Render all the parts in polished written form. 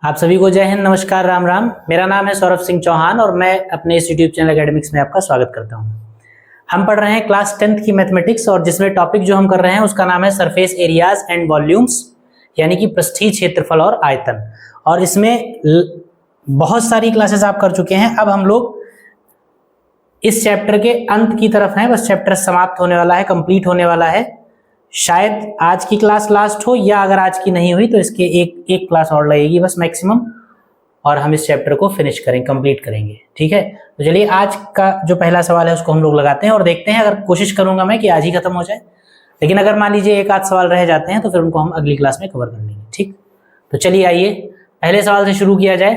आप सभी को जय हिंद, नमस्कार, राम राम। मेरा नाम है सौरभ सिंह चौहान और मैं अपने इस यूट्यूब चैनल एकेडमिक्स में आपका स्वागत करता हूं। हम पढ़ रहे हैं क्लास 10th की मैथमेटिक्स और जिसमें टॉपिक जो हम कर रहे हैं उसका नाम है सरफेस एरियाज एंड वॉल्यूम्स, यानी कि पृष्ठीय क्षेत्रफल और आयतन। और इसमें बहुत सारी क्लासेस आप कर चुके हैं। अब हम लोग इस चैप्टर के अंत की तरफ हैं, बस चैप्टर समाप्त होने वाला है, कंप्लीट होने वाला है। शायद आज की क्लास लास्ट हो या अगर आज की नहीं हुई तो इसके एक क्लास और लगेगी बस मैक्सिमम, और हम इस चैप्टर को फिनिश करेंगे, कंप्लीट करेंगे। ठीक है, तो चलिए आज का जो पहला सवाल है उसको हम लोग लगाते हैं और देखते हैं। अगर कोशिश करूंगा मैं कि आज ही खत्म हो जाए, लेकिन अगर मान लीजिए एक आध सवाल रह जाते हैं तो फिर उनको हम अगली क्लास में कवर कर लेंगे। ठीक, तो चलिए आइए पहले सवाल से शुरू किया जाए।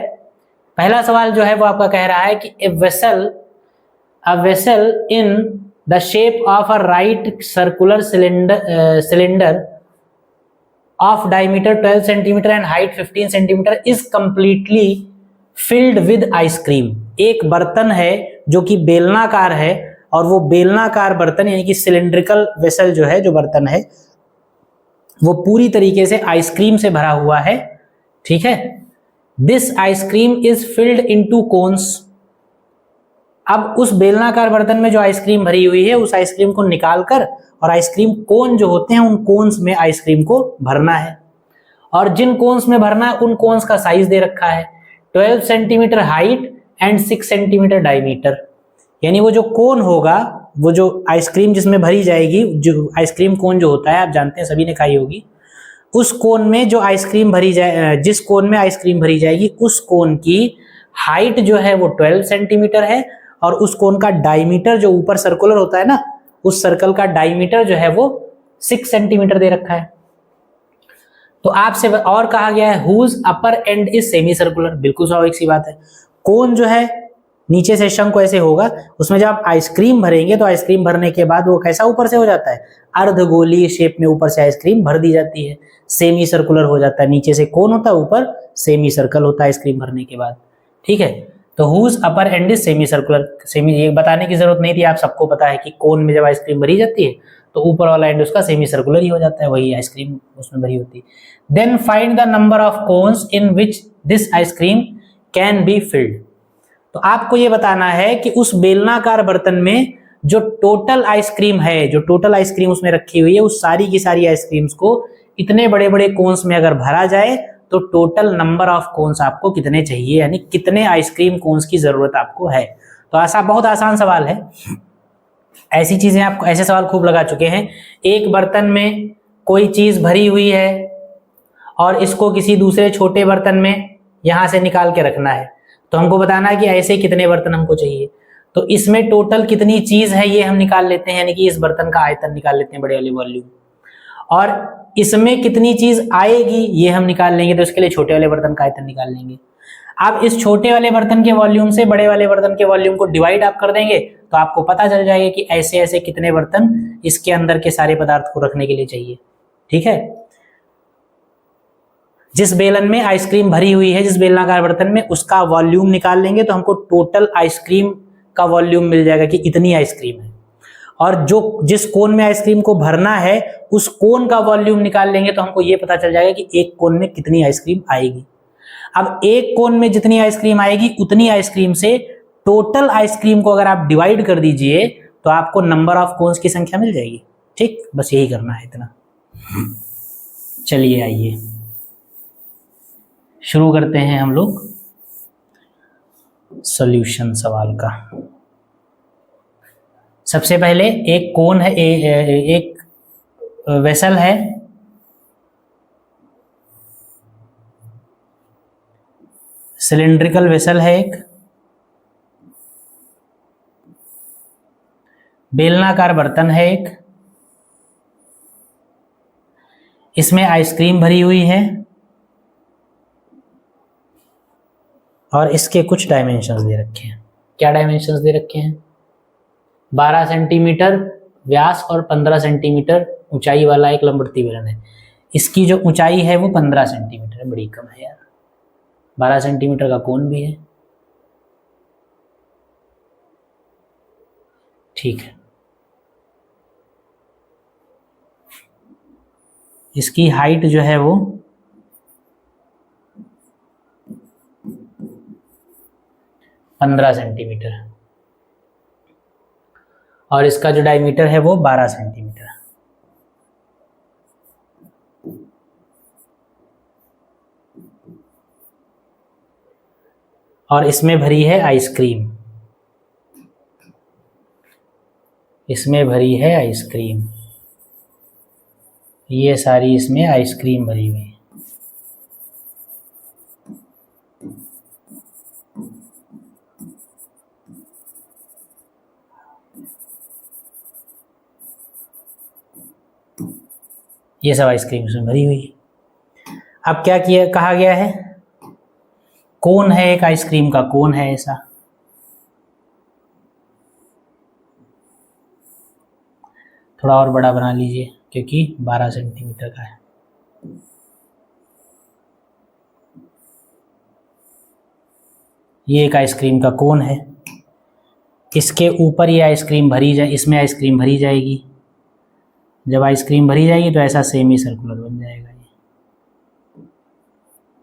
पहला सवाल जो है वो आपका कह रहा है कि a vessel in the shape of a right circular cylinder of diameter 12 centimeter and height 15 centimeter is completely filled with ice cream। एक बर्तन है जो कि बेलनाकार है और वो बेलनाकार बर्तन यानी कि सिलिंड्रिकल वेसल जो है, जो बर्तन है वो पूरी तरीके से आइसक्रीम से भरा हुआ है। ठीक है, this ice cream is filled into cones. अब उस बेलनाकार बर्तन में जो आइसक्रीम भरी हुई है उस आइसक्रीम को निकालकर और आइसक्रीम कोन जो होते हैं उन कोन्स में आइसक्रीम को भरना है। और जिन कोन्स में भरना है उन कोन्स का साइज दे रखा है 12 centimetre height and 6 centimetre diameter. यानी वो जो कोन होगा, वो जो आइसक्रीम जिसमें भरी जाएगी, जो आइसक्रीम कोन जो होता है आप जानते हैं, सभी ने खाई होगी, उस कोन में जो आइसक्रीम भरी जाए, जिस कोन में आइसक्रीम भरी जाएगी उस कोन की हाइट जो है वो 12 सेंटीमीटर है और उस कोन का डायमीटर जो ऊपर सर्कुलर होता है ना, उस सर्कल का डायमीटर जो है वो 6 सेंटीमीटर दे रखा है। तो आपसे और कहा गया है whose upper end is semicircular. बिल्कुल स्वाभाविक सी बात है, कोन जो है नीचे से शंकु ऐसे होगा, उसमें जब आप आइसक्रीम भरेंगे तो आइसक्रीम भरने के बाद वो कैसा ऊपर से हो जाता है, अर्धगोलीय शेप में ऊपर से आइसक्रीम भर दी जाती है, सेमी सर्कुलर हो जाता है। नीचे से कोन होता है, ऊपर सेमी सर्कल होता है आइसक्रीम भरने के बाद। ठीक है, तो whose upper end is semicircular. Semi ये बताने की जरूरत नहीं थी, आप सबको पता है कि कोन में जब आइसक्रीम भरी जाती है तो ऊपर वाला एंड उसका सेमी सर्कुलर ही हो जाता है, वही आइसक्रीम उसमें भरी होती है। Then find the number of cones in which this ice cream can be filled. तो आपको ये बताना है कि उस बेलनाकार बर्तन में जो टोटल आइसक्रीम है, जो टोटल आइसक्रीम उसमें रखी हुई है, उस सारी की सारी आइसक्रीम्स को इतने बड़े बड़े कोन्स में अगर भरा जाए तो टोटल नंबर ऑफ कोन्स आपको कितने चाहिए, यानी कितने आइसक्रीम कोन्स की जरूरत आपको है। तो ऐसा बहुत आसान सवाल है, ऐसी चीजें आपको, ऐसे सवाल खूब लगा चुके हैं। एक बर्तन में कोई चीज भरी हुई है और इसको किसी दूसरे छोटे बर्तन में यहां से निकाल के रखना है, तो हमको बताना है कि ऐसे कितने बर्तन हमको चाहिए। तो इसमें टोटल कितनी चीज है ये हम निकाल लेते हैं, यानी कि इस बर्तन का आयतन निकाल लेते हैं, बड़े वाले वॉल्यूम। और इसमें कितनी चीज आएगी ये हम निकाल लेंगे, तो इसके लिए छोटे वाले बर्तन का आयतन निकाल लेंगे। अब इस छोटे वाले बर्तन के वॉल्यूम से बड़े वाले बर्तन के वॉल्यूम को डिवाइड आप कर देंगे तो आपको पता चल जाएगा कि ऐसे ऐसे कितने बर्तन इसके अंदर के सारे पदार्थ को रखने के लिए चाहिए। ठीक है, जिस बेलन में आइसक्रीम भरी हुई है, जिस बेलनाकार बर्तन में, उसका वॉल्यूम निकाल लेंगे तो हमको टोटल आइसक्रीम का वॉल्यूम मिल जाएगा कि इतनी आइसक्रीम है। और जो जिस कोन में आइसक्रीम को भरना है उस कोन का वॉल्यूम निकाल लेंगे तो हमको ये पता चल जाएगा कि एक कोन में कितनी आइसक्रीम आएगी। अब एक कोन में जितनी आइसक्रीम आएगी उतनी आइसक्रीम से टोटल आइसक्रीम को अगर आप डिवाइड कर दीजिए तो आपको नंबर ऑफ कोन्स की संख्या मिल जाएगी। ठीक, बस यही करना है, इतना। चलिए आइए शुरू करते हैं हम लोग सॉल्यूशन सवाल का। सबसे पहले एक कोन है, एक वेसल है, सिलिंड्रिकल वेसल है, एक बेलनाकार बर्तन है, एक इसमें आइसक्रीम भरी हुई है और इसके कुछ डायमेंशंस दे रखे हैं। क्या डायमेंशंस दे रखे हैं? 12 सेंटीमीटर व्यास और 15 सेंटीमीटर ऊंचाई वाला एक लंबवृत्तीय बेलन है। इसकी जो ऊंचाई है वो 15 सेंटीमीटर है, बड़ी कम है यार। 12 सेंटीमीटर का कोण भी है। ठीक है, इसकी हाइट जो है वो 15 सेंटीमीटर और इसका जो डायमीटर है वो 12 सेंटीमीटर। और इसमें भरी है आइसक्रीम, इसमें भरी है आइसक्रीम, ये सारी इसमें आइसक्रीम भरी हुई है। ये सब आइसक्रीम इसमें भरी हुई है। अब क्या किया कहा गया है, कोन है एक आइसक्रीम का, कोन है ऐसा, थोड़ा और बड़ा बना लीजिए क्योंकि 12 सेंटीमीटर का है। ये एक आइसक्रीम का कोन है, इसके ऊपर ये आइसक्रीम भरी जाए, इसमें आइसक्रीम भरी जाएगी। जब आइसक्रीम भरी जाएगी तो ऐसा सेमी सर्कुलर बन जाएगा ये,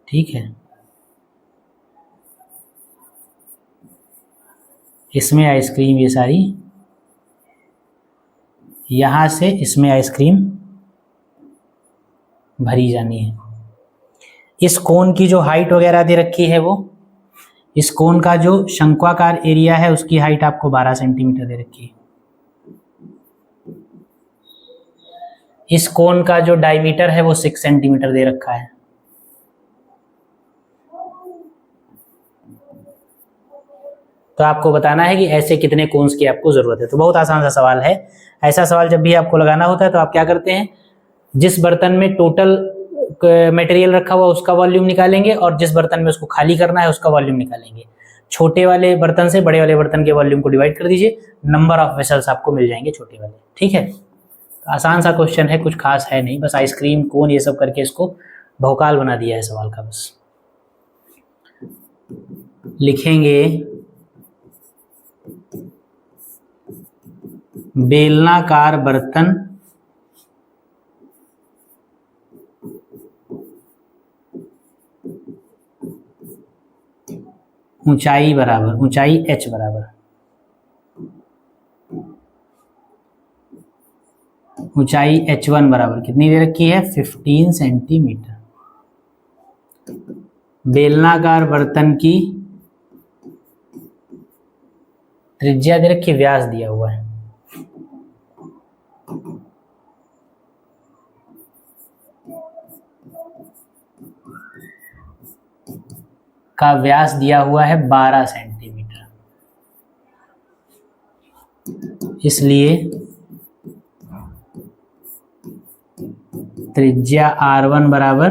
ठीक है। इसमें आइसक्रीम ये सारी, यहाँ से इसमें आइसक्रीम भरी जानी है। इस कोन की जो हाइट वगैरह दे रखी है वो, इस कोन का जो शंक्वाकार एरिया है उसकी हाइट आपको 12 सेंटीमीटर दे रखी है। इस कोन का जो डायमीटर है वो 6 सेंटीमीटर दे रखा है। तो आपको बताना है कि ऐसे कितने कोन्स की आपको जरूरत है। तो बहुत आसान सा सवाल है। ऐसा सवाल जब भी आपको लगाना होता है तो आप क्या करते हैं, जिस बर्तन में टोटल मटेरियल रखा हुआ उसका वॉल्यूम निकालेंगे और जिस बर्तन में उसको खाली करना है उसका वॉल्यूम निकालेंगे। छोटे वाले बर्तन से बड़े वाले बर्तन के वॉल्यूम को डिवाइड कर दीजिए, नंबर ऑफ वेसल्स आपको मिल जाएंगे छोटे वाले, ठीक है। तो आसान सा क्वेश्चन है, कुछ खास है नहीं, बस आइसक्रीम कोन ये सब करके इसको भौकाल बना दिया है सवाल का। बस लिखेंगे बेलनाकार बर्तन ऊंचाई बराबर, ऊंचाई h बराबर, ऊंचाई h1 बराबर कितनी दे रखी है, 15 सेंटीमीटर। बेलनाकार बर्तन की त्रिज्या दे रखी, व्यास दिया हुआ है, का व्यास दिया हुआ है 12 सेंटीमीटर। इसलिए त्रिज्या R1 बराबर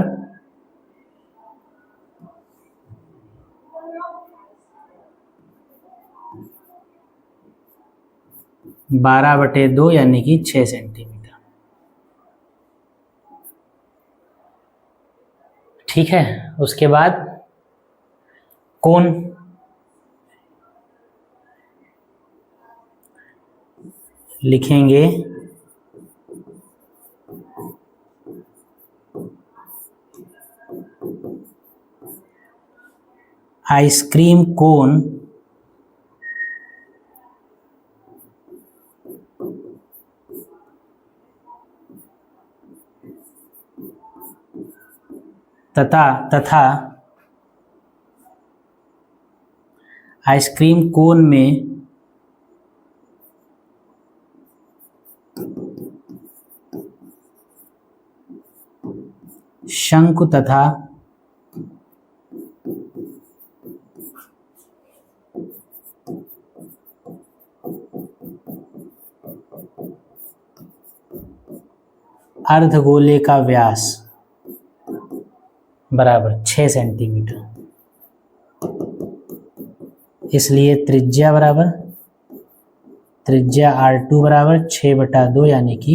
12/2 यानी कि 6 सेंटीमीटर, ठीक है। उसके बाद कोन, लिखेंगे आइसक्रीम कोन तथा आइसक्रीम कोन में शंकु तथा अर्धगोले का व्यास बराबर 6 सेंटीमीटर। इसलिए त्रिज्या बराबर, त्रिज्या R2 बराबर 6/2 यानी कि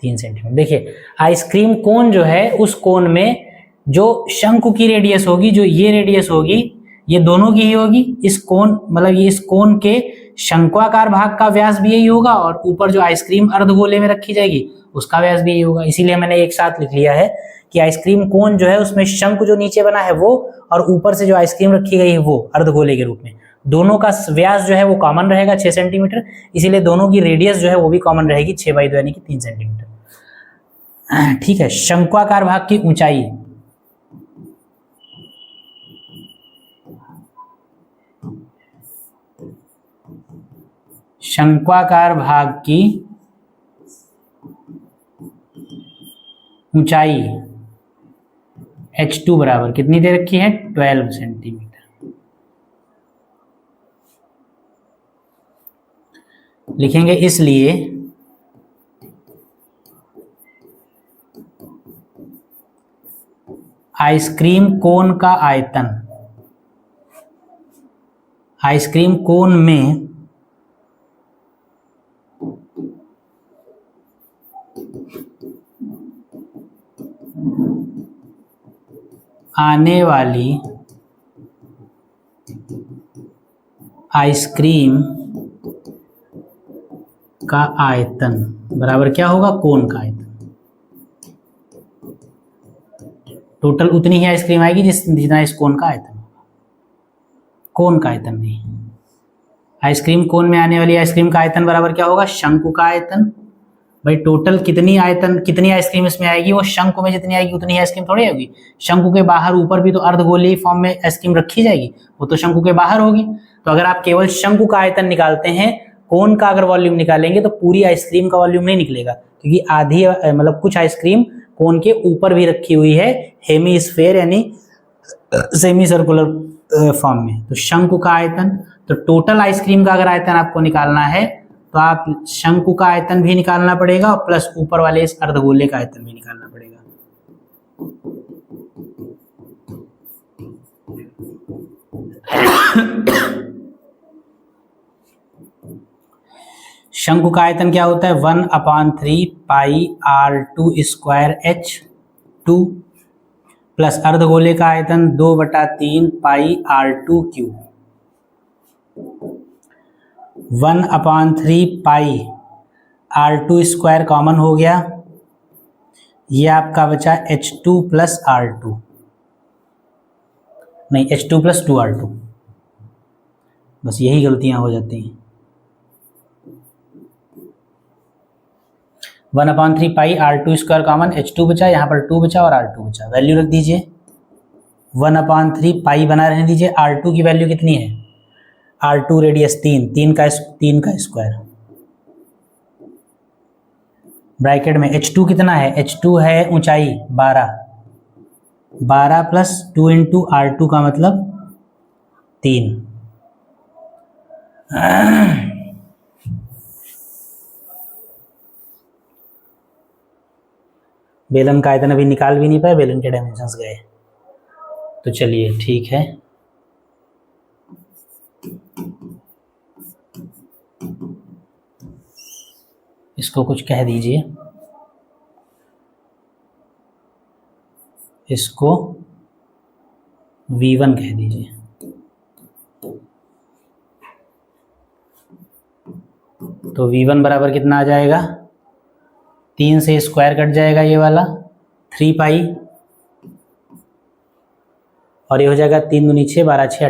3 सेंटीमीटर। देखिए आइसक्रीम कोन जो है उस कोन में जो शंकु की रेडियस होगी, जो ये रेडियस होगी, ये दोनों की ही होगी। इस कोन मतलब ये इस कोन के शंक्वाकार भाग का व्यास भी यही होगा और ऊपर जो आइसक्रीम अर्धगोले में रखी जाएगी उसका व्यास भी यही होगा। इसीलिए मैंने एक साथ लिख लिया है कि आइसक्रीम कोन जो है उसमें शंख जो नीचे बना है वो और ऊपर से जो आइसक्रीम रखी गई है वो अर्धगोले के रूप में, दोनों का व्यास जो है वो कॉमन रहेगा 6 सेंटीमीटर, इसीलिए दोनों की रेडियस जो है वो भी कॉमन रहेगी 6/2 यानी कि 3 सेंटीमीटर। ठीक है, शंक्वाकार भाग की ऊंचाई, शंक्वाकार भाग की ऊंचाई h2 बराबर कितनी दे रखी है 12 सेंटीमीटर। लिखेंगे इसलिए आइसक्रीम कोन का आयतन, आइसक्रीम कोन में आने वाली आइसक्रीम का आयतन बराबर क्या होगा कोन का आयतन। टोटल उतनी ही आइसक्रीम आएगी जितना इस कोन का आयतन होगा, कोन का आयतन नहीं। आइसक्रीम कोन में आने वाली आइसक्रीम का आयतन बराबर क्या होगा शंकु का आयतन। भाई टोटल कितनी आइसक्रीम इसमें आएगी, वो शंकु में जितनी आएगी उतनी आइसक्रीम थोड़ी होगी। शंकु के बाहर ऊपर भी तो अर्धगोलीय फॉर्म में आइसक्रीम रखी जाएगी, वो तो शंकु के बाहर होगी। तो अगर आप केवल शंकु का आयतन निकालते हैं, कोन का अगर वॉल्यूम निकालेंगे तो पूरी आइसक्रीम का वॉल्यूम नहीं निकलेगा, क्योंकि आधी मतलब कुछ आइसक्रीम कोन के ऊपर भी रखी हुई है हेमीस्फेयर यानी सेमी सर्कुलर फॉर्म में। तो शंकु का आयतन, तो टोटल आइसक्रीम का अगर आयतन आपको निकालना है तो आप शंकु का आयतन भी निकालना पड़ेगा और प्लस ऊपर वाले इस अर्धगोले का आयतन भी निकालना पड़ेगा। शंकु का आयतन क्या होता है 1/3 पाई r2 स्क्वायर h2 प्लस अर्धगोले का आयतन 2/3 पाई r2 क्यूब। 1/3 पाई r2 स्क्वायर कॉमन हो गया, ये आपका बचा h2 प्लस r2, नहीं h2 प्लस 2r2, बस यही गलतियां हो जाती हैं। 1/3 पाई r2 स्क्वायर कॉमन, h2 बचा, यहाँ पर 2 बचा और r2 बचा, वैल्यू रख दीजिए। 1/3 पाई बना रहने दीजिए। r2 की वैल्यू कितनी है, r2 रेडियस 3 का स्क्वायर, ब्रैकेट में h2 कितना है, h2 है ऊंचाई 12 प्लस 2 इंटू r2 का मतलब 3। बेलन का आयतन अभी निकाल भी नहीं पाए, बेलन के डायमेंशंस गए। तो चलिए ठीक है, इसको कुछ कह दीजिए, इसको V1 कह दीजिए। तो V1 बराबर कितना आ जाएगा, 3 से स्क्वायर कट जाएगा ये वाला 3 पाई और ये हो जाएगा 3 दूनी 6 12 6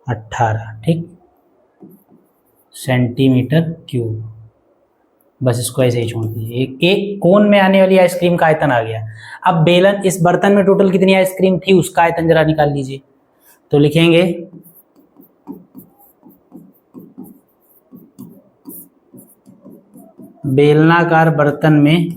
18, ठीक, सेंटीमीटर क्यूब। बस इसको ऐसे ही छोड़ दीजिए। एक कोन में आने वाली आइसक्रीम का आयतन आ गया। अब बेलन, इस बर्तन में टोटल कितनी आइसक्रीम थी उसका आयतन जरा निकाल लीजिए। तो लिखेंगे बेलनाकार बर्तन में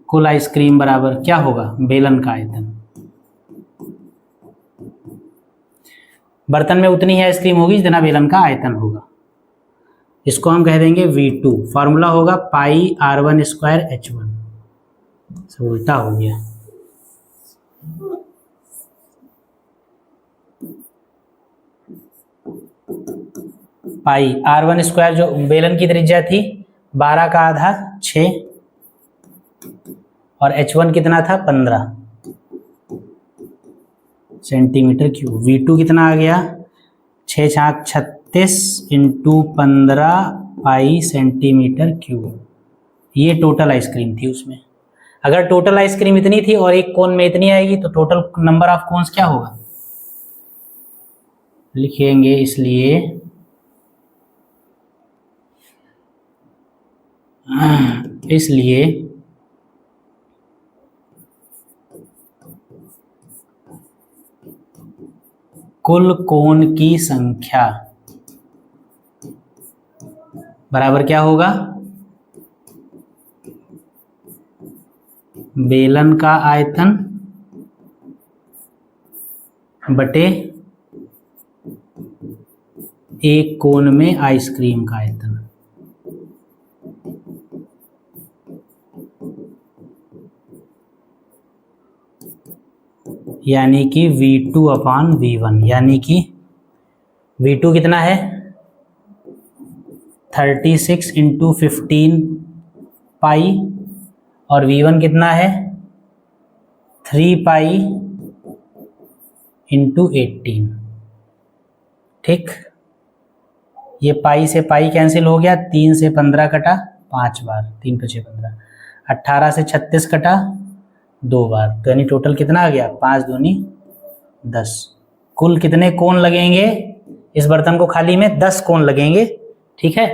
कुल आइसक्रीम बराबर क्या होगा, बेलन का आयतन। बर्तन में उतनी ही आइसक्रीम होगी जितना बेलन का आयतन होगा। इसको हम कह देंगे V2। फॉर्मूला होगा पाई r1 स्क्वायर h1। सब उल्टा हो गया। पाई r1 स्क्वायर जो बेलन की त्रिज्या थी 12 का आधा 6 और H1 कितना था 15 सेंटीमीटर क्यूब। V2 कितना आ गया 6 छाक 36 इंटू 15 पाई सेंटीमीटर क्यूब। ये टोटल आइसक्रीम थी उसमें। अगर टोटल आइसक्रीम इतनी थी और एक कोन में इतनी आएगी तो टोटल नंबर ऑफ कोन्स क्या होगा लिखेंगे, इसलिए कुल कोण की संख्या बराबर क्या होगा, बेलन का आयतन बटे एक कोन में आइसक्रीम का आयतन। यानी कि V2 अपान V1, यानी कि V2 कितना है 36 इंटू 15 पाई और V1 कितना है 3 पाई इंटू 18। ठीक, ये पाई से पाई कैंसिल हो गया, 3 से 15 कटा 5 बार, 3 × 6 15, 18 से 36 कटा 2 बार, तो यानी टोटल कितना आ गया 5 दूनी 10। कुल कितने कोण लगेंगे इस बर्तन को खाली में 10 कोण लगेंगे। ठीक है,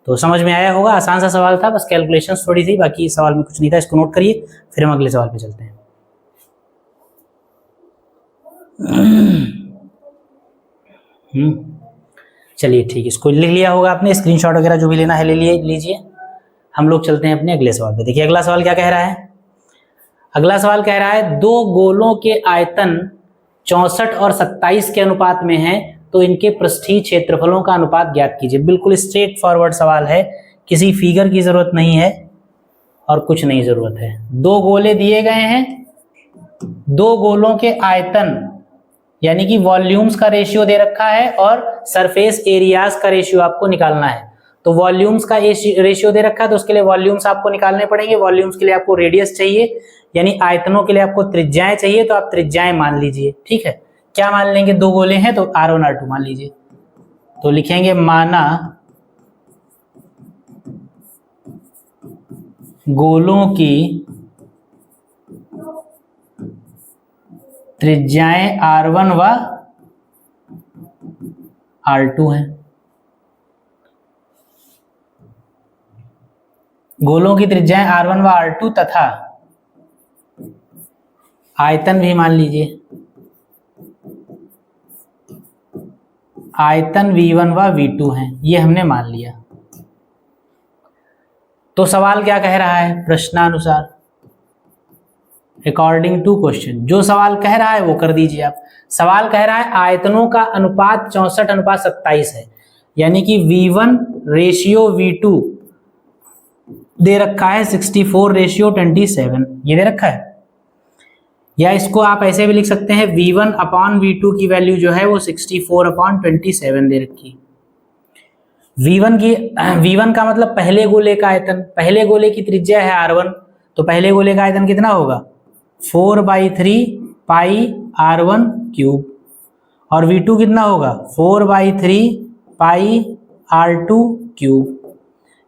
तो समझ में आया होगा, आसान सा सवाल था, बस कैलकुलेशन थोड़ी थी, बाकी सवाल में कुछ नहीं था। इसको नोट करिए, फिर हम अगले सवाल पे चलते हैं। चलिए ठीक है, इसको लिख लिया होगा आपने, स्क्रीनशॉट वगैरह जो भी लेना है ले लीजिए। हम लोग चलते हैं अपने अगले सवाल पे। देखिए अगला सवाल क्या कह रहा है। अगला सवाल कह रहा है दो गोलों के आयतन 64 और 27 के अनुपात में है, तो इनके पृष्ठीय क्षेत्रफलों का अनुपात ज्ञात कीजिए। बिल्कुल स्ट्रेट फॉरवर्ड सवाल है, किसी फिगर की जरूरत नहीं है और कुछ नहीं जरूरत है। दो गोले दिए गए हैं, दो गोलों के आयतन यानी कि वॉल्यूम्स का रेशियो दे रखा है और सरफेस एरियाज का रेशियो आपको निकालना है। तो वॉल्यूम्स का रेशियो दे रखा है तो उसके लिए वॉल्यूम्स आपको निकालने पड़ेंगे। वॉल्यूम्स के लिए आपको रेडियस चाहिए, यानी आयतनों के लिए आपको त्रिज्याएं चाहिए, तो आप त्रिज्याएं मान लीजिए। ठीक है, क्या मान लेंगे, दो गोले हैं तो R1 R2 मान लीजिए। तो लिखेंगे माना गोलों की त्रिज्याएं R1 व R2 हैं। गोलों की त्रिज्याएं R1 व R2 तथा आयतन भी मान लीजिए, आयतन V1 व V2 हैं, ये हमने मान लिया। तो सवाल क्या कह रहा है, प्रश्नानुसार अकॉर्डिंग टू क्वेश्चन, जो सवाल कह रहा है वो कर दीजिए आप। सवाल कह रहा है आयतनों का अनुपात 64:27 है, यानी कि V1 रेशियो V2 दे रखा है 64:27, ये दे रखा है। या इसको आप ऐसे भी लिख सकते हैं V1 अपान V2 की वैल्यू जो है वो 64/27 दे रखी। V1 का मतलब पहले गोले का आयतन, पहले गोले की त्रिज्या है R1, तो पहले गोले का आयतन कितना होगा 4/3 पाई R1 क्यूब, और V2 कितना होगा 4/3 पाई R2 क्यूब,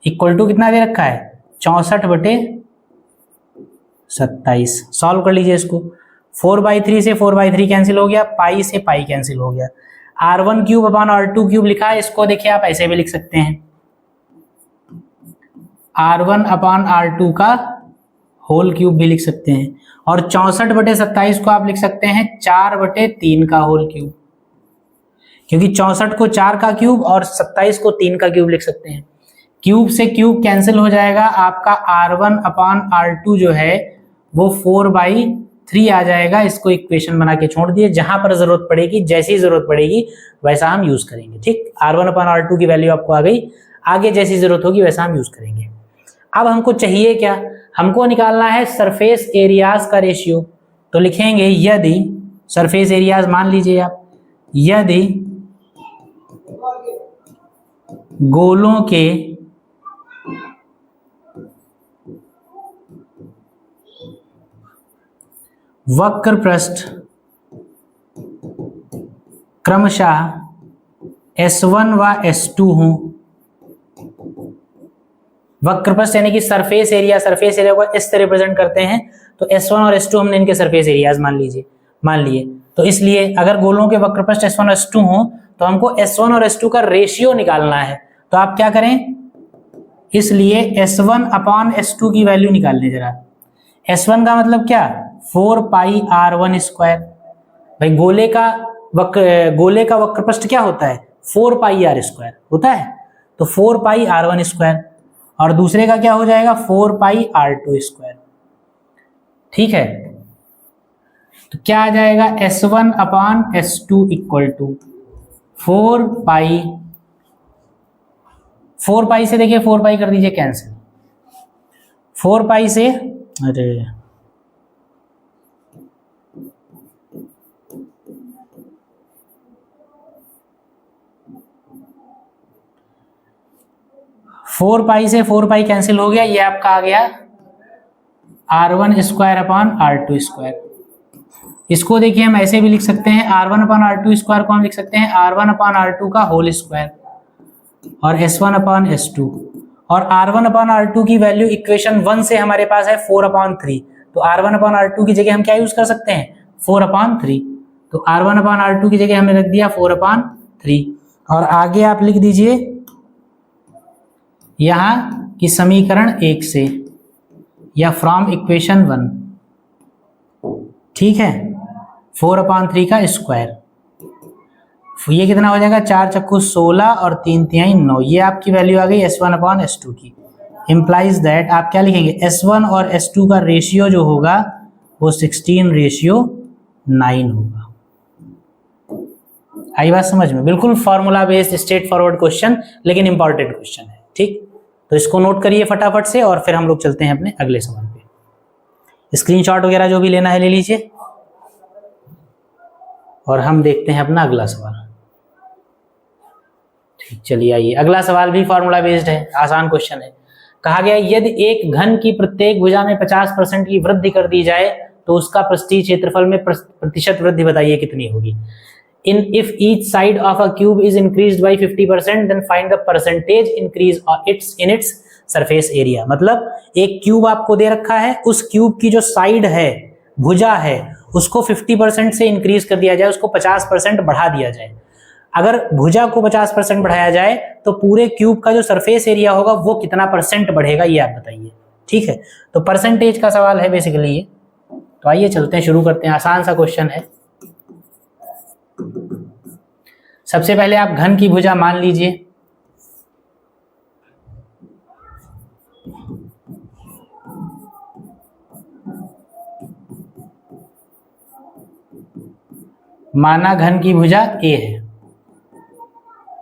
इक्वल टू कितना दे रखा है 64/27। सॉल्व कर लीजिए इसको, 4/3 से 4/3 कैंसिल हो गया, पाई से पाई कैंसिल हो गया, R1 क्यूब अपान R2 क्यूब लिखा है। इसको देखिए आप ऐसे भी लिख सकते हैं, R1 अपान R2 का होल क्यूब भी लिख सकते हैं, और 64/27 को आप लिख सकते हैं 4/3 का होल क्यूब, क्योंकि 64 को 4 का क्यूब और 27 को 3 का क्यूब लिख सकते हैं। क्यूब से क्यूब कैंसिल हो जाएगा, आपका R1 अपान R2 जो है वो 4/3 आ जाएगा। इसको इक्वेशन बना के छोड़ दिए, जहां पर जरूरत पड़ेगी, जैसी जरूरत पड़ेगी वैसा हम यूज करेंगे। ठीक, R1 अपान R2 की वैल्यू आपको आ गई, आगे जैसी जरूरत होगी वैसा हम यूज करेंगे। अब हमको चाहिए क्या, हमको निकालना है सरफेस एरियाज का रेशियो। तो लिखेंगे यदि सरफेस एरियाज मान लीजिए आप, यदि गोलों के वक्र पृष्ठ क्रमशः S1 व S2 हों। वक्र पृष्ठ यानी कि सरफेस एरिया को इस तरह रिप्रेजेंट करते हैं, तो S1 और S2 हमने इनके सरफेस एरियाज मान लिए। तो इसलिए अगर गोलों के वक्र पृष्ठ S1 और S2 हों तो हमको S1 और S2 का रेशियो निकालना है। तो आप क्या करें, इसलिए S1 अपॉन S2 की वैल्यू निकाल लें जरा। S1 का मतलब क्या, 4 पाई R1 स्क्वायर। भाई गोले का वक्र पृष्ठ क्या होता है, 4 पाई R स्क्वायर होता है, तो 4 पाई R1 स्क्वायर, और दूसरे का क्या हो जाएगा, 4 पाई R2 स्क्वायर। ठीक है, तो क्या आ जाएगा, S1 upon S2 equal to 4 पाई से देखिए 4 पाई कर दीजिए कैंसिल, 4 पाई से, अरे 4 पाई से 4 पाई कैंसिल हो गया, ये आपका आ गया R1 square upon R2 square. इसको देखिए हम ऐसे भी लिख सकते हैं, R1 अपॉन R2 स्क्वायर को हम लिख सकते हैं R1 अपॉन R2 का होल स्क्वायर, और S1 अपॉन S2, और R1 अपॉन R2 की वैल्यू इक्वेशन 1 से हमारे पास है 4 अपॉन 3, तो R1 अपॉन R2 की जगह हम क्या यूज कर सकते हैं, 4 अपॉन 3, तो R1 अपॉन R2 की जगह हमने रख दिया 4 अपॉन 3, और आगे आप लिख दीजिए यहां की समीकरण 1 से या फ्रॉम इक्वेशन 1, ठीक है, 4 अपॉन 3 का स्क्वायर, ये कितना हो जाएगा, 4 चक्कू 16 और 3 तिहाई 9, ये आपकी वैल्यू आ गई S1 अपॉन S2 की। इंप्लाइज दैट आप क्या लिखेंगे, S1 और S2 का रेशियो जो होगा वो 16:9 होगा। आई बात समझ में, बिल्कुल formula based straight forward question, लेकिन इंपॉर्टेंट क्वेश्चन है। ठीक, तो इसको नोट करिए फटाफट से, और फिर हम लोग चलते हैं अपने अगले सवाल पे। स्क्रीनशॉट वगैरह जो भी लेना है ले लीजिए, और हम देखते हैं अपना अगला सवाल। ठीक, चलिए आइए, अगला सवाल भी फॉर्मूला बेस्ड है, आसान क्वेश्चन है। कहा गया यदि एक घन की प्रत्येक भुजा में 50% की वृद्धि कर दी जाए तो उसका पृष्ठीय क्षेत्रफल में प्रतिशत वृद्धि बताइए कितनी होगी। If each side of a cube is increased by 50%, then find the percentage increase in its surface area। मतलब एक क्यूब आपको दे रखा है, उस क्यूब की जो साइड है, भुजा है, उसको 50% से इंक्रीज कर दिया जाए, उसको 50% बढ़ा दिया जाए। अगर भुजा को 50% बढ़ाया जाए तो पूरे क्यूब का जो सरफेस एरिया होगा वो कितना परसेंट बढ़ेगा, ये आप बताइए। ठीक है, तो परसेंटेज का सवाल है बेसिकली ये। तो आइए चलते हैं, शुरू करते हैं, आसान सा क्वेश्चन है। सबसे पहले आप घन की भुजा मान लीजिए, माना घन की भुजा A है।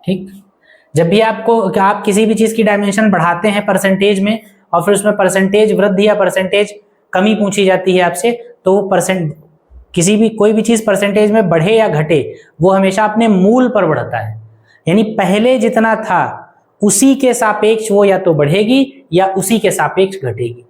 ठीक, जब भी आप किसी भी चीज की डायमेंशन बढ़ाते हैं परसेंटेज में, और फिर उसमें परसेंटेज वृद्धि या परसेंटेज कमी पूछी जाती है आपसे, तो कोई भी चीज परसेंटेज में बढ़े या घटे, वो हमेशा अपने मूल पर बढ़ता है। यानी पहले जितना था उसी के सापेक्ष वो या तो बढ़ेगी या उसी के सापेक्ष घटेगी।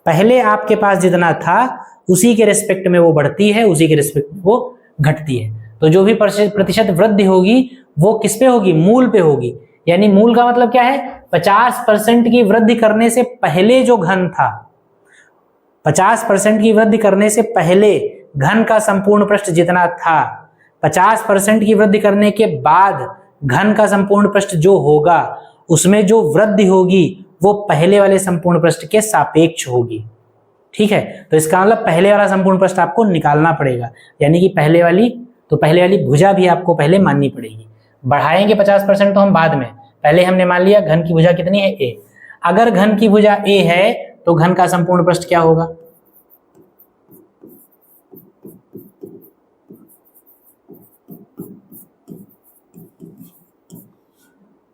पहले आपके पास जितना था उसी के रिस्पेक्ट में वो बढ़ती है, उसी के रिस्पेक्ट में वो घटती है। तो जो भी प्रतिशत वृद्धि होगी वो किस पे होगी, मूल पे होगी। यानी मूल का मतलब क्या है, 50% की वृद्धि करने से पहले जो घन था, 50% की वृद्धि करने से पहले घन का संपूर्ण पृष्ठ जितना था, 50% की वृद्धि करने के बाद घन का संपूर्ण पृष्ठ जो होगा उसमें जो वृद्धि होगी वो पहले वाले संपूर्ण पृष्ठ के सापेक्ष होगी। ठीक है, तो इसका मतलब पहले वाला संपूर्ण पृष्ठ आपको निकालना पड़ेगा, यानी कि पहले वाली भुजा भी आपको पहले माननी पड़ेगी। बढ़ाएंगे 50% तो हम बाद में, पहले हमने मान लिया घन की भुजा कितनी है, A। अगर घन की भुजा A है तो घन का संपूर्ण पृष्ठ क्या होगा,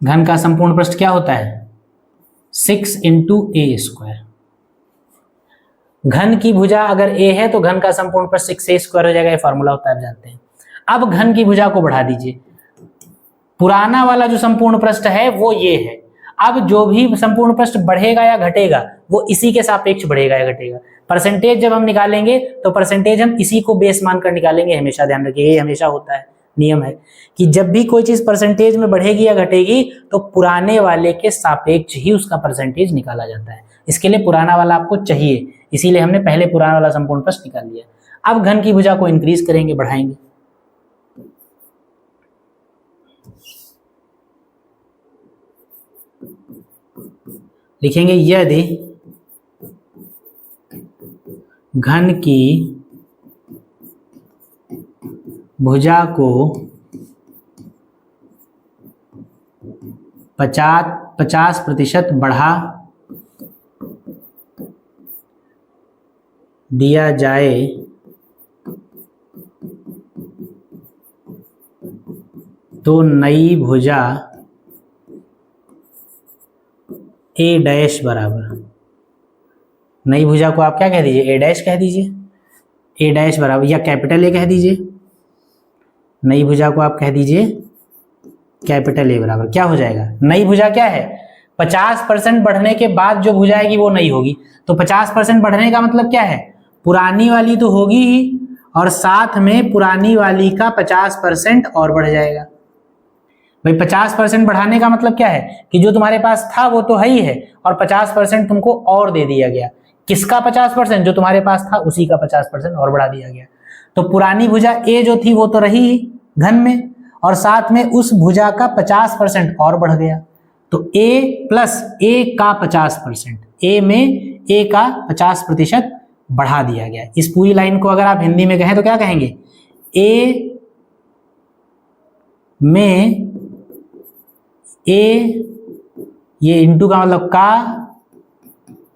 घन का संपूर्ण पृष्ठ क्या होता है, 6 × A²। घन की भुजा अगर A है तो घन का संपूर्ण पृष्ठ 6A² हो जाएगा, ये फॉर्मूला होता है, आप जानते हैं। अब घन की भुजा को बढ़ा दीजिए, पुराना वाला जो संपूर्ण पृष्ठ है वो ये है। अब जो भी संपूर्ण पृष्ठ बढ़ेगा या घटेगा वो इसी के सापेक्ष बढ़ेगा या घटेगा। परसेंटेज जब हम निकालेंगे तो परसेंटेज हम इसी को बेस मानकर निकालेंगे, हमेशा ध्यान रखिए, ये हमेशा होता है, नियम है कि जब भी कोई चीज परसेंटेज में बढ़ेगी या घटेगी तो पुराने वाले के सापेक्ष ही उसका परसेंटेज निकाला जाता है। इसके लिए पुराना वाला आपको चाहिए, इसीलिए हमने पहले पुराना वाला संपूर्ण प्रश्न निकाल लिया। अब घन की भुजा को इंक्रीज करेंगे, बढ़ाएंगे। लिखेंगे यदि घन की भुजा को 50% बढ़ा दिया जाए तो नई भुजा ए डैश बराबर, नई भुजा को आप क्या कह दीजिए, ए डैश कह दीजिए, ए डैश बराबर या कैपिटल ए कह दीजिए, नई भुजा को आप कह दीजिए कैपिटल ए बराबर क्या हो जाएगा, नई भुजा क्या है, 50% बढ़ने के बाद जो भुजा आएगी वो नई होगी। तो 50% बढ़ने का मतलब क्या है, पुरानी वाली तो होगी ही और साथ में पुरानी वाली का 50% और बढ़ जाएगा। भाई 50% बढ़ाने का मतलब क्या है कि जो तुम्हारे पास था वो तो है ही है और 50% तुमको और दे दिया गया। किसका 50%, जो तुम्हारे पास था उसी का 50% और बढ़ा दिया गया। तो पुरानी भुजा ए जो थी वो तो रही ही घन में और साथ में उस भुजा का 50% और बढ़ गया। तो ए प्लस ए का 50%, ए में ए का 50% बढ़ा दिया गया। इस पूरी लाइन को अगर आप हिंदी में कहें तो क्या कहेंगे, ए में ए, ये इंटू का मतलब का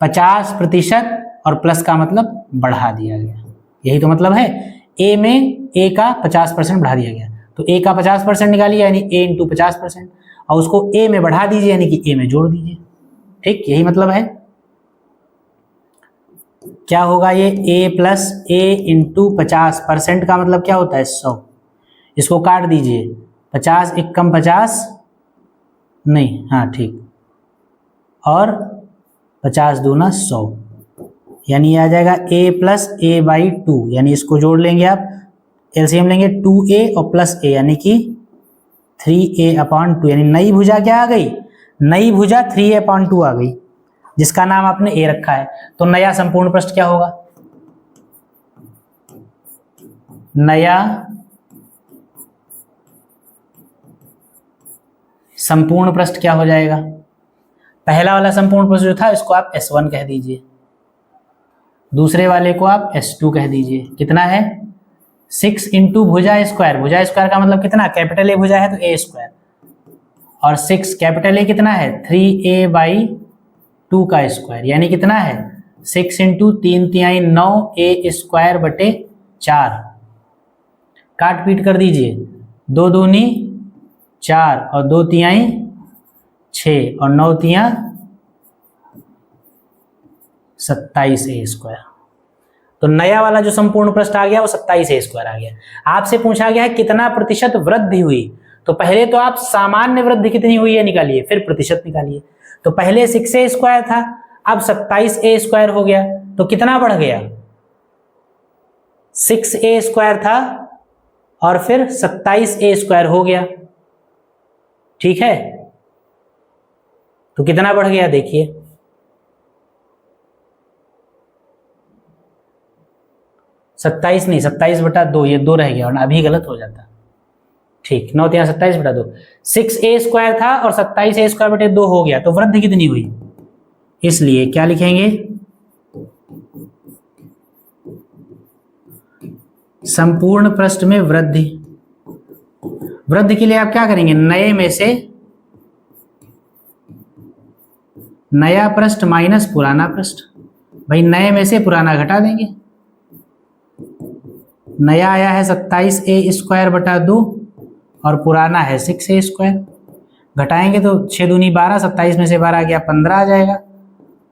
50% और प्लस का मतलब बढ़ा दिया गया, यही तो मतलब है। ए में ए का 50% बढ़ा दिया गया, तो ए का 50% निकालिए यानी ए इंटू 50% और उसको ए में बढ़ा दीजिए यानी कि ए में जोड़ दीजिए। ठीक, यही मतलब है। क्या होगा ये, ए प्लस ए इंटू 50% का मतलब क्या होता है 100। इसको काट दीजिए, 50 एकम 50 नहीं, हाँ ठीक, और 50 दूना 100 यानी आ जाएगा a प्लस ए बाई 2, यानी इसको जोड़ लेंगे आप, एलसीएम लेंगे 2a और प्लस a यानी कि 3a/2, यानी नई भुजा क्या आ गई, नई भुजा 3a/2 आ गई जिसका नाम आपने a रखा है। तो नया संपूर्ण पृष्ठ क्या होगा, नया संपूर्ण पृष्ठ क्या हो जाएगा, पहला वाला संपूर्ण पृष्ठ जो था इसको आप S1 कह दीजिए, दूसरे वाले को आप S2 कह दीजिए। कितना है 6 इंटू भुजा स्क्वायर, भुजा स्क्वायर का मतलब कितना, कैपिटल ए भुजा है तो ए स्क्वायर, और 6 कैपिटल ए कितना है 3a/2 का स्क्वायर यानी कितना है 6 इंटू 3 तिहाई 9 a स्क्वायर बटे 4, काट पीट कर दीजिए, 2 दूनी 4 और 2 तिहाई 6 और 9 तिया 27 a स्क्वायर। तो नया वाला जो संपूर्ण पृष्ठ आ गया वो 27 a स्क्वायर आ गया। आपसे पूछा गया है कितना प्रतिशत वृद्धि हुई, तो पहले तो आप सामान्य वृद्धि कितनी हुई है निकालिए, फिर प्रतिशत निकालिए। तो पहले 6a स्क्वायर था, अब 27a स्क्वायर हो गया, तो कितना बढ़ गया 6a स्क्वायर था और फिर 27a स्क्वायर हो गया। ठीक है, तो कितना बढ़ गया देखिए, सत्ताईस नहीं 27/2, ये 2 रह गया वरना अभी गलत हो जाता। ठीक, 9 यहाँ 27/2, 6a स्क्वायर था और 27a स्क्वायर बटे 2 हो गया, तो वृद्धि कितनी हुई, इसलिए क्या लिखेंगे, संपूर्ण पृष्ठ में वृद्धि। वृद्धि के लिए आप क्या करेंगे, नए में से नया पृष्ठ माइनस पुराना पृष्ठ, भाई नए में से पुराना घटा देंगे। नया आया है 27a स्क्वायर बटा 2 और पुराना है 6a स्क्वायर, घटाएंगे तो 6 दूनी 12, 27 में से 12 आ गया 15 आ जाएगा,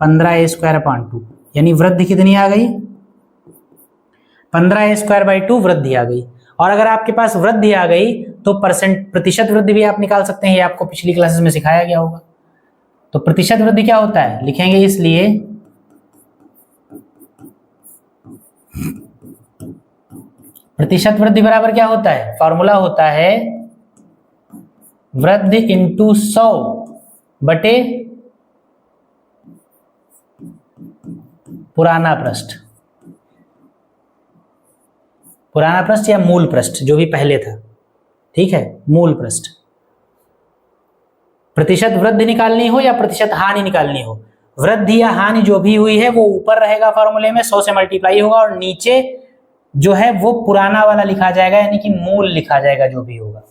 15a स्क्वायर/2 यानी वृद्धि कितनी आ गई 15a स्क्वायर/2 वृद्धि आ गई। और अगर आपके पास वृद्धि आ गई तो प्रतिशत वृद्धि भी आप निकाल सकते हैं, ये आपको पिछली क्लासेस में सिखाया गया होगा। तो प्रतिशत वृद्धि क्या होता है, लिखेंगे इसलिए प्रतिशत वृद्धि बराबर क्या होता है? फॉर्मूला होता है वृद्धि इंटू 100 बटे पुराना पृष्ठ। पुराना पृष्ठ या मूल पृष्ठ, जो भी पहले था, ठीक है, मूल पृष्ठ। प्रतिशत वृद्धि निकालनी हो या प्रतिशत हानि निकालनी हो, वृद्धि या हानि जो भी हुई है वो ऊपर रहेगा फॉर्मूले में, 100 से मल्टीप्लाई होगा, और नीचे जो है वो पुराना वाला लिखा जाएगा, यानी कि मूल लिखा जाएगा जो भी होगा।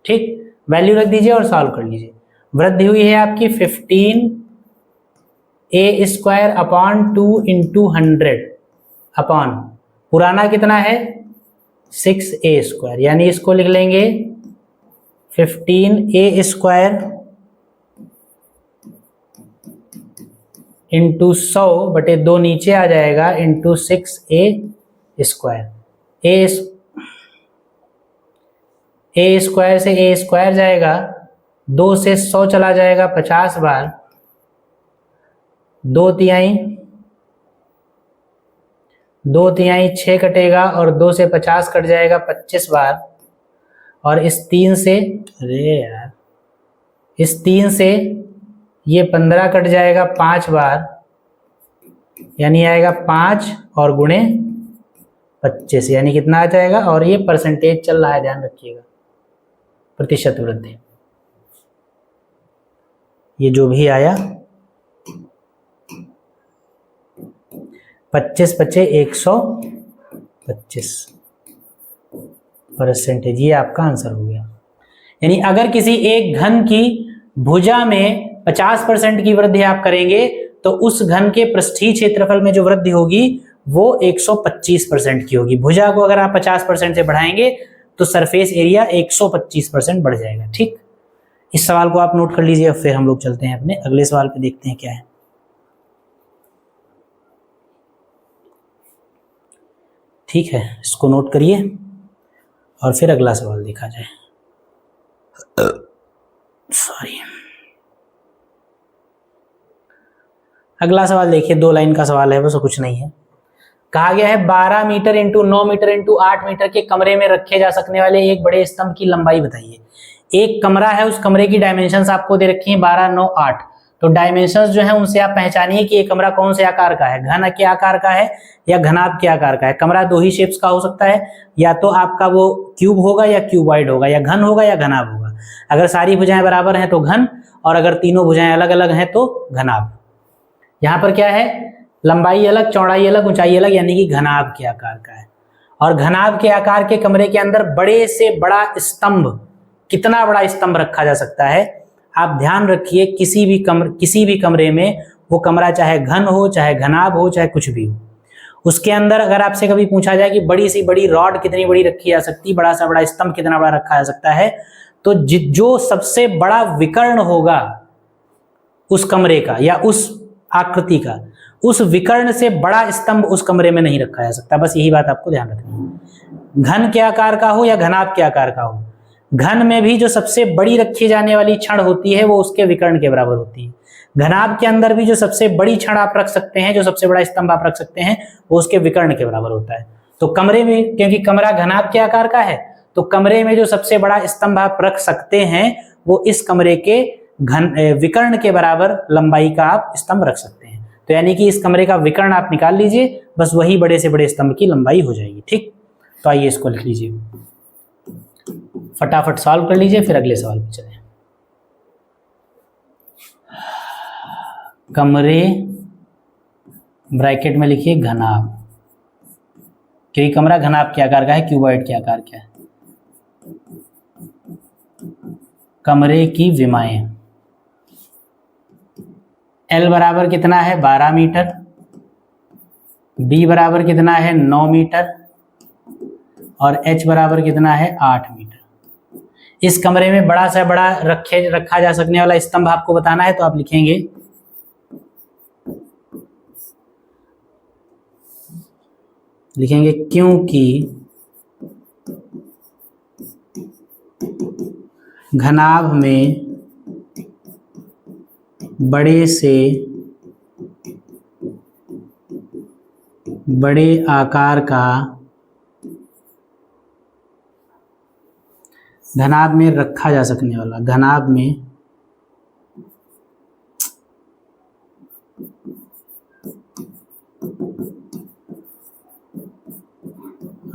ठीक, वैल्यू रख दीजिए और सॉल्व कर लीजिए। वृद्धि हुई है आपकी 15a² अपॉन 2 इंटू 100 अपॉन पुराना कितना है 6a², यानी इसको लिख लेंगे 15a² इंटू 100 बटे 2 नीचे आ जाएगा इंटू 6a²। a स्क्वायर से a स्क्वायर जाएगा, 2 से 100 चला जाएगा 50 बार, 2 तिहाई 6 कटेगा, और 2 से 50 कट जाएगा 25 बार, और इस 3 से, अरे यार, इस 3 से ये 15 कट जाएगा 5 बार, यानी आएगा 5 और गुणे 25, यानी कितना आ जाएगा, और ये परसेंटेज चल रहा है, ध्यान रखिएगा, प्रतिशत वृद्धि। ये जो भी आया 25 × 125 परसेंटेज, ये आपका आंसर हो गया। यानी अगर किसी एक घन की भुजा में 50% की वृद्धि आप करेंगे तो उस घन के पृष्ठीय क्षेत्रफल में जो वृद्धि होगी वो 125% की होगी। भुजा को अगर आप 50% से बढ़ाएंगे तो सरफेस एरिया 125% बढ़ जाएगा। ठीक, इस सवाल को आप नोट कर लीजिए। फिर हम लोग चलते हैं अपने अगले सवाल पे, देखते हैं क्या है। ठीक है, इसको नोट करिए और फिर अगला सवाल देखा जाए। सॉरी, अगला सवाल देखिए, 2 लाइन का सवाल है, बस कुछ नहीं है। कहा गया है 12 metre into 9 metre into 8 metre के कमरे में रखे जा सकने वाले एक बड़े स्तंभ की लंबाई बताइए। एक कमरा है, उस कमरे की डायमेंशंस आपको दे रखी हैं 12, 9, 8। तो डायमेंशंस जो है उनसे आप पहचानिए कि ये कमरा कौन से आकार का है, घन के आकार का है या घनाभ के आकार का है। कमरा 2 ही शेप्स का हो सकता है, या तो आपका वो क्यूब होगा या क्यूबॉइड होगा, या घन होगा या घनाभ होगा। अगर सारी भुजाएं बराबर हैं तो घन, और अगर तीनों भुजाएं अलग अलग हैं तो घनाभ। यहाँ पर क्या है, लंबाई अलग, चौड़ाई अलग, ऊंचाई अलग, यानी कि घनाभ के आकार का है। और घनाभ के आकार के कमरे के अंदर बड़े से बड़ा स्तंभ, कितना बड़ा स्तंभ रखा जा सकता है, आप ध्यान रखिए। किसी भी कमरे में वो कमरा चाहे घन हो, चाहे घनाभ हो, चाहे कुछ भी हो, उसके अंदर अगर आपसे कभी पूछा जाए कि बड़ी सी बड़ी रॉड कितनी बड़ी रखी जा सकती है, बड़ा सा बड़ा स्तंभ कितना बड़ा रखा जा सकता है, तो जो सबसे बड़ा विकर्ण होगा उस कमरे का या उस आकृति का, उस विकर्ण से बड़ा स्तंभ उस कमरे में नहीं रखा जा सकता। बस यही बात आपको ध्यान रखनी है। घन के आकार का हो या घनाभ के आकार का हो, घन में भी जो सबसे बड़ी रखी जाने वाली छड़ होती है वो उसके विकर्ण के बराबर होती है। घनाभ के अंदर भी जो सबसे बड़ी छड़ आप रख सकते हैं, जो सबसे बड़ा स्तंभ आप रख सकते हैं, वो उसके विकर्ण के बराबर होता है। तो कमरे में, क्योंकि कमरा घनाभ के आकार का है, तो कमरे में जो सबसे बड़ा स्तंभ आप रख सकते हैं वो इस कमरे के विकर्ण के बराबर लंबाई का आप स्तंभ रख सकते हैं। तो यानी कि इस कमरे का विकर्ण आप निकाल लीजिए, बस वही बड़े से बड़े स्तंभ की लंबाई हो जाएगी। ठीक, तो आइए इसको लिख लीजिए, फटाफट सॉल्व कर लीजिए, फिर अगले सवाल पे चलें। कमरे ब्रैकेट में लिखिए घनाभ, क्योंकि कमरा घनाभ के आकार का है, क्यूबॉइड के आकार का है। कमरे की विमाएं, L बराबर कितना है 12 मीटर, B बराबर कितना है 9 मीटर, और H बराबर कितना है 8 मीटर। इस कमरे में बड़ा से बड़ा रखा जा सकने वाला स्तंभ आपको बताना है, तो आप लिखेंगे क्योंकि घनाभ में बड़े से बड़े आकार का घनाभ में रखा जा सकने वाला, घनाभ में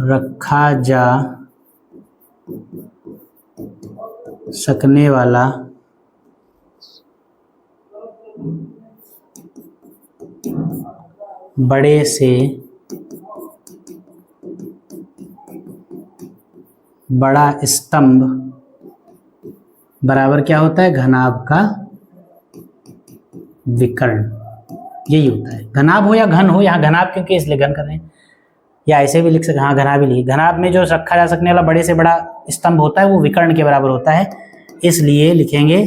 रखा जा सकने वाला बड़े से बड़ा स्तंभ बराबर क्या होता है? घनाभ का विकर्ण। यही होता है, घनाभ हो या घन हो, यहाँ घनाभ क्योंकि इसलिए घन कर रहे हैं, या ऐसे भी लिख सकते, हाँ घनाभ ही लिखिए। घनाभ में जो रखा जा सकने वाला बड़े से बड़ा स्तंभ होता है वो विकर्ण के बराबर होता है, इसलिए लिखेंगे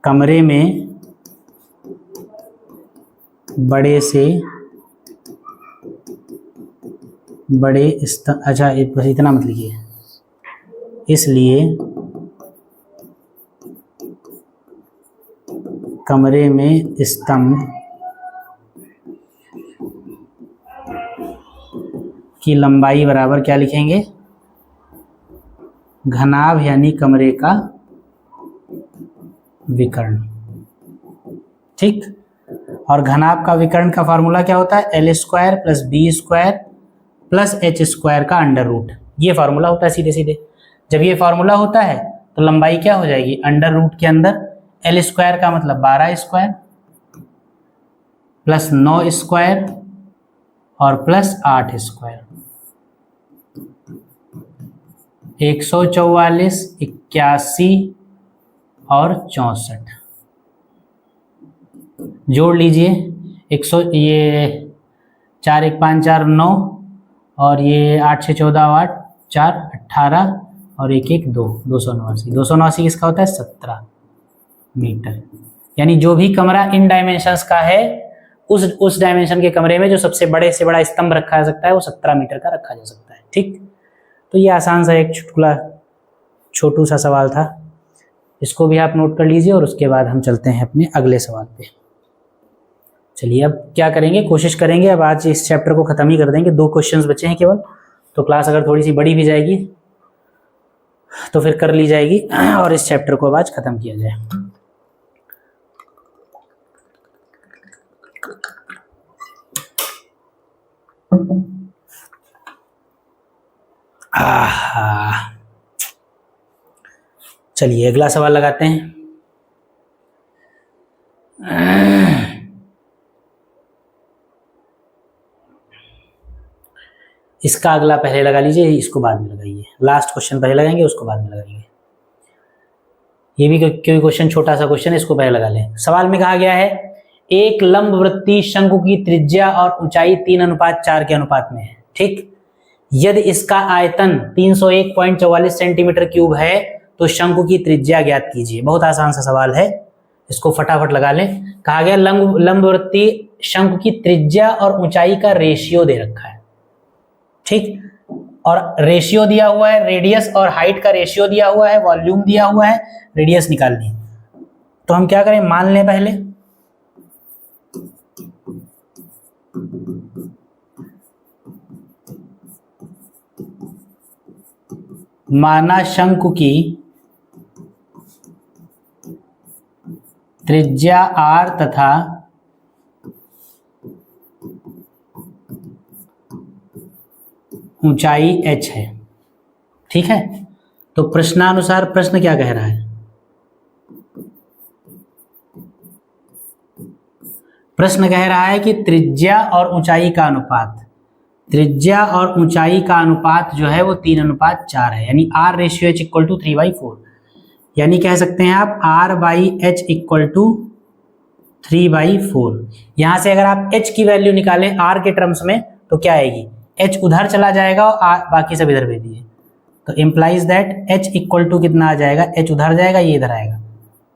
कमरे में बड़े से बड़े स्तंभ, अच्छा बस इतना मत लिखिए, इसलिए कमरे में स्तंभ की लंबाई बराबर क्या लिखेंगे? घनाभ यानी कमरे का विकर्ण। ठीक, और घनाभ का विकर्ण का फॉर्मूला क्या होता है? L square plus B square plus H square का अंडर रूट। ये फार्मूला होता है सीधे सीधे। जब ये फार्मूला होता है तो लंबाई क्या हो जाएगी? अंडर रूट के अंदर एल स्क्वायर का मतलब 12 स्क्वायर प्लस 9 स्क्वायर और प्लस 8 स्क्वायर, 144, 81 और 64। जोड़ लीजिए 100, ये 4 1 5 4 9 और ये 8 6 14 8 4 18 और 1 1 2, 289। 289 किसका होता है? 17 मीटर। यानी जो भी कमरा इन डायमेंशंस का है उस डायमेंशन के कमरे में जो सबसे बड़े से बड़ा स्तंभ रखा जा सकता है वो 17 मीटर का रखा जा सकता है। ठीक, तो ये आसान सा एक चुटकुला छोटू सा सवाल था, इसको भी आप नोट कर लीजिए और उसके बाद हम चलते हैं अपने अगले सवाल पे। चलिए अब क्या करेंगे, कोशिश करेंगे अब आज इस चैप्टर को खत्म ही कर देंगे, 2 क्वेश्चंस बचे हैं केवल, तो क्लास अगर थोड़ी सी बड़ी भी जाएगी तो फिर कर ली जाएगी और इस चैप्टर को अब आज खत्म किया जाए। चलिए अगला सवाल लगाते हैं। इसका अगला पहले लगा लीजिए, इसको बाद में लगाइए। लास्ट क्वेश्चन पहले लगाएंगे, उसको बाद में लगाएंगे। ये भी क्योंकि क्वेश्चन छोटा सा क्वेश्चन है, इसको पहले लगा लें। सवाल में कहा गया है एक लंबवृत्तीय शंकु की त्रिज्या और ऊंचाई 3:4 के अनुपात में है। ठीक, यदि इसका आयतन 301.44 सेंटीमीटर क्यूब है तो शंकु की त्रिज्या ज्ञात कीजिए। बहुत आसान सा सवाल है, इसको फटाफट लगा लें। कहा गया लंबवृत्तीय शंकु की त्रिज्या और ऊंचाई का रेशियो दे रखा है। ठीक, और रेशियो दिया हुआ है, रेडियस और हाइट का रेशियो दिया हुआ है, वॉल्यूम दिया हुआ है, रेडियस निकालनी है। तो हम क्या करें, मान लें पहले माना शंकु की त्रिज्या r तथा ऊंचाई h है। ठीक है, तो प्रश्नानुसार प्रश्न क्या कह रहा है? प्रश्न कह रहा है कि त्रिज्या और ऊंचाई का अनुपात, त्रिज्या और ऊंचाई का अनुपात जो है वो 3:4 है, यानी r ratio h equal to 3/4। यानी कह सकते हैं आप r/h इक्वल टू 3/4। यहां से अगर आप h की वैल्यू निकालें r के टर्म्स में तो क्या आएगी? h उधर चला जाएगा और बाकी सब इधर भेज दिए, तो implies that h equal to कितना आ जाएगा? h उधर जाएगा, ये इधर आएगा,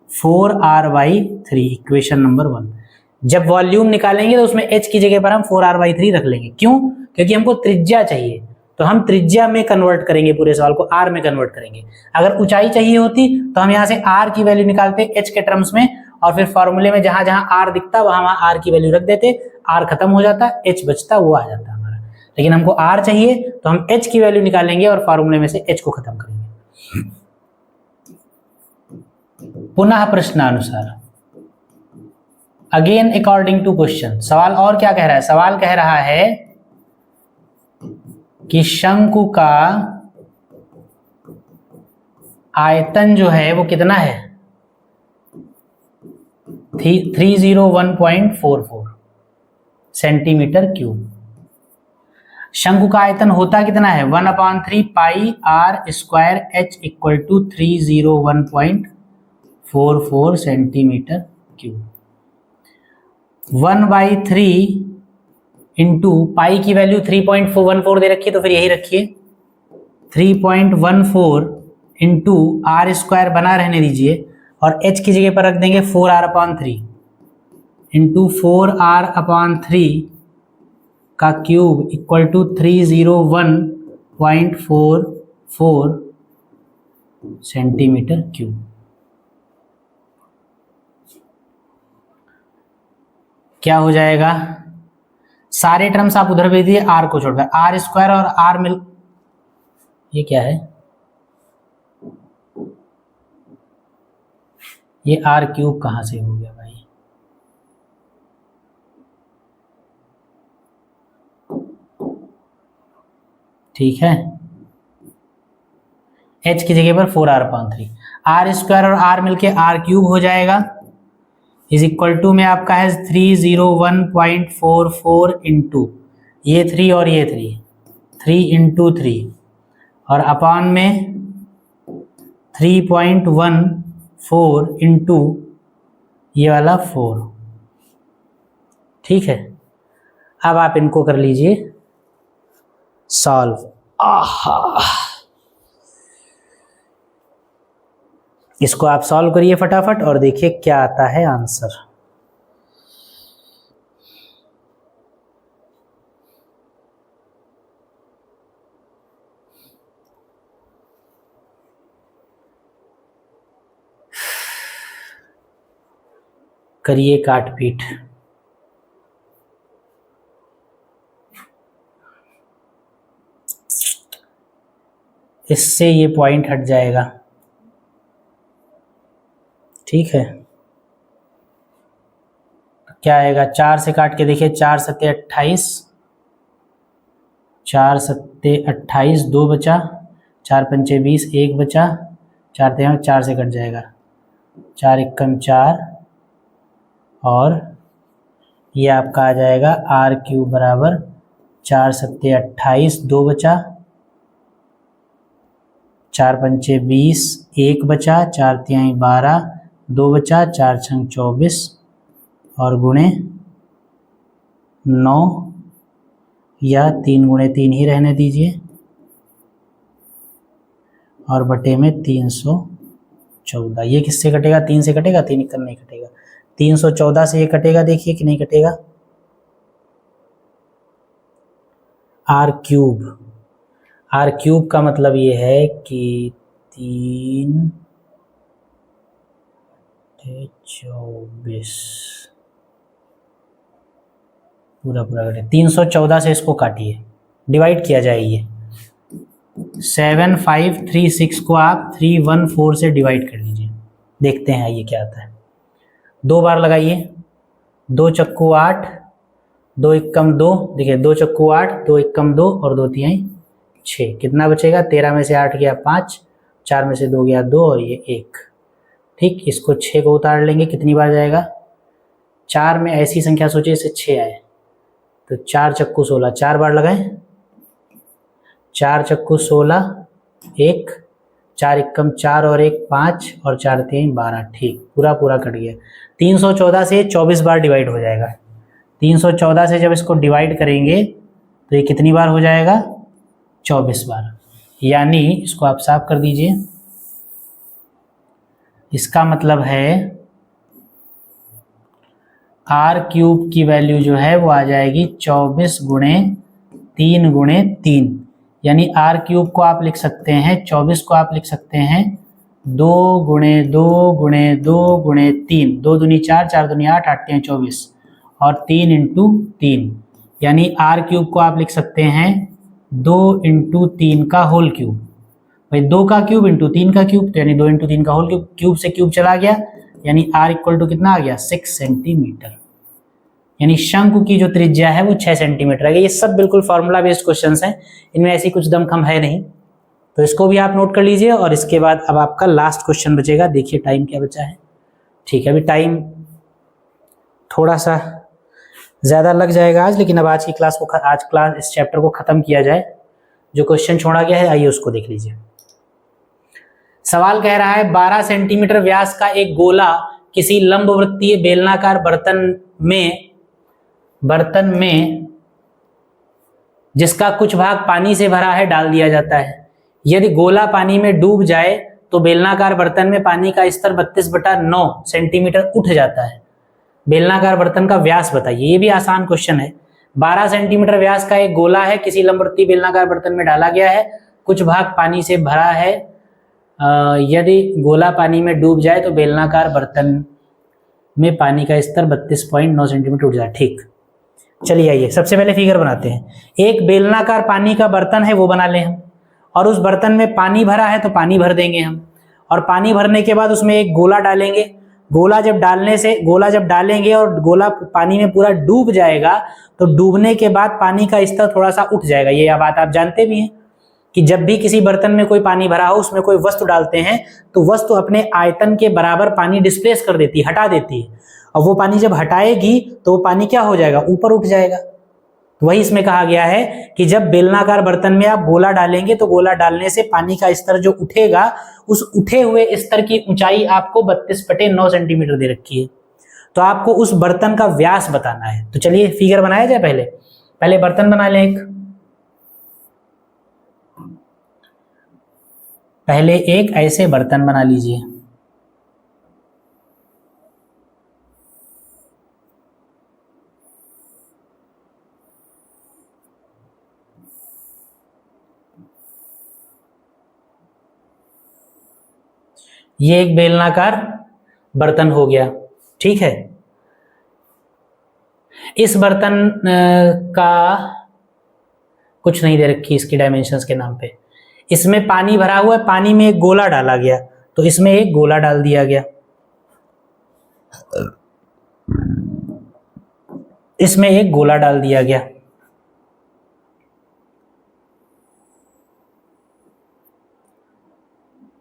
4r/3, इक्वेशन नंबर 1। जब वॉल्यूम निकालेंगे तो उसमें h की जगह पर हम 4r/3 रख लेंगे। क्यों? क्योंकि हमको त्रिज्या चाहिए, तो हम त्रिज्या में कन्वर्ट करेंगे, पूरे सवाल को r में कन्वर्ट करेंगे। अगर ऊंचाई चाहिए होती तो हम यहाँ से r की वैल्यू निकालते h के टर्म्स में और फिर फॉर्मूले में जहां जहां आर दिखता वहां वहां आर की वैल्यू रख देते, आर खत्म हो जाता, एच बचता, वो आ जाता हमारा। लेकिन हमको आर चाहिए तो हम एच की वैल्यू निकालेंगे और फॉर्मूले में से एच को खत्म करेंगे। पुनः प्रश्नानुसार, अगेन अकॉर्डिंग टू क्वेश्चन। सवाल और क्या कह रहा है? सवाल कह रहा है कि शंकु का आयतन जो है वो कितना है? 301.44 सेंटीमीटर क्यूब। शंकु का आयतन होता कितना है? 1/3 pi r square h equal to 301.44 centimetre cube. 1/3 into pi की वैल्यू 3.14 दे रखी है तो फिर यही रखिए, 3.14 इंटू आर स्क्वायर बना रहने दीजिए और एच की जगह पर रख देंगे 4r/3 इंटू 4r/3 का cube equal to 301.44 centimetre cube. क्या हो जाएगा? सारे टर्म्स आप उधर भेज दिए आर को छोड़कर, आर स्क्वायर और आर मिल, ये क्या है? ये आर क्यूब कहां से हो गया भाई? ठीक है, एच की जगह पर 4r/3, आर स्क्वायर और आर मिलके आर क्यूब हो जाएगा, इज इक्वल टू में आपका है 301.44 इंटू ये 3 और ये 3 इंटू 3 और अपान में 3.14 इंटू ये वाला 4। ठीक है, अब आप इनको कर लीजिए सॉल्व। इसको आप सॉल्व करिए फटाफट और देखिए क्या आता है आंसर। करिए काटपीट। इससे ये पॉइंट हट जाएगा। ठीक है, क्या आएगा? 4 से काट के देखिए, 4 सत्ते 28, 4 सत्ते 28, 2 बचा, 4 पंचे 20, 1 बचा, 4 तेरह 4 से कट जाएगा, 4 एकम 4 और ये आपका आ जाएगा आर क्यूब बराबर 4 सत्ते 28, 2 बचा, 4 पंचे 20, 1 बचा, 4 तिहाई 12, 2 बचा, 4 छंग 24 और गुणे 9 या 3 गुणे 3 ही रहने दीजिए और बटे में 314। ये किससे कटेगा? 3 से कटेगा, 3 एकम नहीं कटेगा, 314 से ये कटेगा, देखिए कि नहीं कटेगा। आर क्यूब, आर क्यूब का मतलब ये है कि 3 24 पूरा कटे, 314 से इसको काटिए, डिवाइड किया जाए। ये 7536 को आप 314 से डिवाइड कर लीजिए, देखते हैं ये क्या आता है। 2 बार लगाइए, 2 चक्कू 8, 2 एकम 2, देखिए 2 चक्कू 8, 2 एकम 2 और 2 तिहाई 6, कितना बचेगा? 13 में से 8 गया 5, 4 में से 2 गया 2 और ये 1। ठीक, इसको 6 को उतार लेंगे, कितनी बार जाएगा? 4 में ऐसी संख्या सोचिए इससे 6 आए तो 4 चक्कू 16, 4 बार लगाएं, 4 चक्कू 16, 1, 4 एकम 4 और 1 5 और 4 3 12। ठीक, पूरा कट गया। 314 से 24 बार डिवाइड हो जाएगा। 314 से जब इसको डिवाइड करेंगे तो ये कितनी बार हो जाएगा? 24 बार। यानी इसको आप साफ कर दीजिए, इसका मतलब है आर क्यूब की वैल्यू जो है वो आ जाएगी 24 गुणे 3 गुणे 3, यानी आर क्यूब को आप लिख सकते हैं, 24 को आप लिख सकते हैं 2 × 2 × 2 × 3, 2 दूनी 4, 4 दूनी 8, 8 3 24 और 3 × 3 यानी r³ को आप लिख सकते हैं 2 × 3 का होल क्यूब। भाई 2 का क्यूब इंटू 3 का क्यूब, तो यानी 2 × 3 का होल क्यूब, क्यूब से क्यूब चला गया यानी r = कितना आ गया 6 सेंटीमीटर। यानी शंकु की जो त्रिज्या है वो 6 सेंटीमीटर है। ये सब बिल्कुल फॉर्मूला बेस्ड क्वेश्चंस हैं, इनमें ऐसी कुछ दमखम है नहीं, तो इसको भी आप नोट कर लीजिए। और इसके बाद अब आपका लास्ट क्वेश्चन बचेगा। देखिए टाइम क्या बचा है। ठीक है, अभी टाइम थोड़ा सा ज़्यादा लग जाएगा आज, लेकिन अब आज क्लास इस चैप्टर को ख़त्म किया जाए। जो क्वेश्चन छोड़ा गया है आइए उसको देख लीजिए। सवाल कह रहा है 12 सेंटीमीटर व्यास का एक गोला किसी लंबवृत्तीय बेलनाकार बर्तन में जिसका कुछ भाग पानी से भरा है डाल दिया जाता है। यदि गोला पानी में डूब जाए तो बेलनाकार बर्तन में पानी का स्तर 32/9 सेंटीमीटर उठ जाता है। बेलनाकार बर्तन का व्यास बताइए। ये भी आसान क्वेश्चन है। 12 सेंटीमीटर व्यास का एक गोला है, किसी लंबवृत्तीय बेलनाकार बर्तन में डाला गया है, कुछ भाग पानी से भरा है। यदि गोला पानी में डूब जाए तो बेलनाकार बर्तन में पानी का स्तर 32.9 सेंटीमीटर उठ जाए। ठीक, चलिए आइए सबसे पहले फिगर बनाते हैं। एक बेलनाकार पानी का बर्तन है वो बना लें हम, और उस बर्तन में पानी भरा है तो पानी भर देंगे हम, और पानी भरने के बाद उसमें एक गोला डालेंगे। गोला जब डालेंगे और गोला पानी में पूरा डूब जाएगा तो डूबने के बाद पानी का स्तर थोड़ा सा उठ जाएगा। ये बात आप जानते भी हैं कि जब भी किसी बर्तन में कोई पानी भरा हो उसमें कोई वस्तु डालते हैं तो वस्तु अपने आयतन के बराबर पानी डिस्प्लेस कर देती है, हटा देती है, और वो पानी जब हटाएगी तो वो पानी क्या हो जाएगा, ऊपर उठ जाएगा। तो वही इसमें कहा गया है कि जब बेलनाकार बर्तन में आप गोला डालेंगे तो गोला डालने से पानी का स्तर जो उठेगा, उस उठे हुए स्तर की ऊंचाई आपको 32/9 सेंटीमीटर दे रखी है। तो आपको उस बर्तन का व्यास बताना है। तो चलिए फिगर बनाया जाए। पहले बर्तन बना लें पहले एक ऐसे बर्तन बना लीजिए। ये एक बेलनाकार बर्तन हो गया। ठीक है, इस बर्तन का कुछ नहीं दे रखी इसकी डायमेंशंस के नाम पे। इसमें पानी भरा हुआ है, पानी में एक गोला डाला गया तो इसमें एक गोला डाल दिया गया। इसमें एक गोला डाल दिया गया।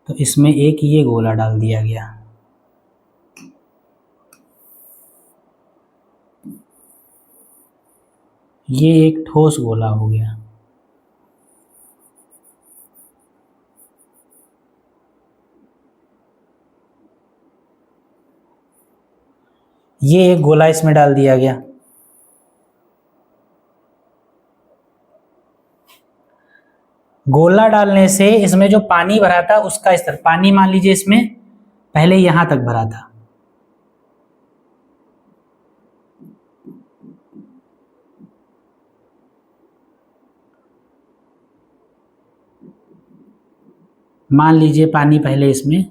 तो इसमें एक ये गोला डाल दिया गया। ये एक ठोस गोला हो गया। ये एक गोला इसमें डाल दिया गया। गोला डालने से इसमें जो पानी भरा था उसका स्तर, पानी मान लीजिए इसमें पहले यहां तक भरा था, मान लीजिए पानी पहले इसमें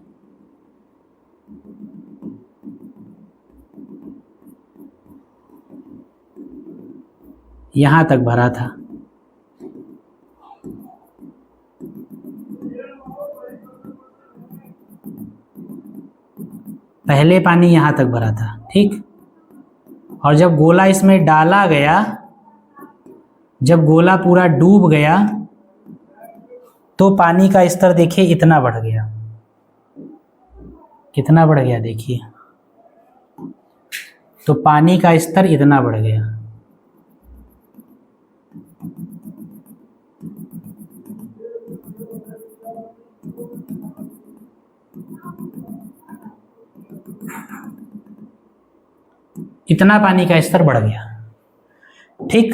यहां तक भरा था। पहले पानी यहां तक भरा था, ठीक। और जब गोला इसमें डाला गया, जब गोला पूरा डूब गया तो पानी का स्तर देखिए इतना बढ़ गया। कितना बढ़ गया देखिए, तो पानी का स्तर इतना बढ़ गया। इतना पानी का स्तर बढ़ गया, ठीक।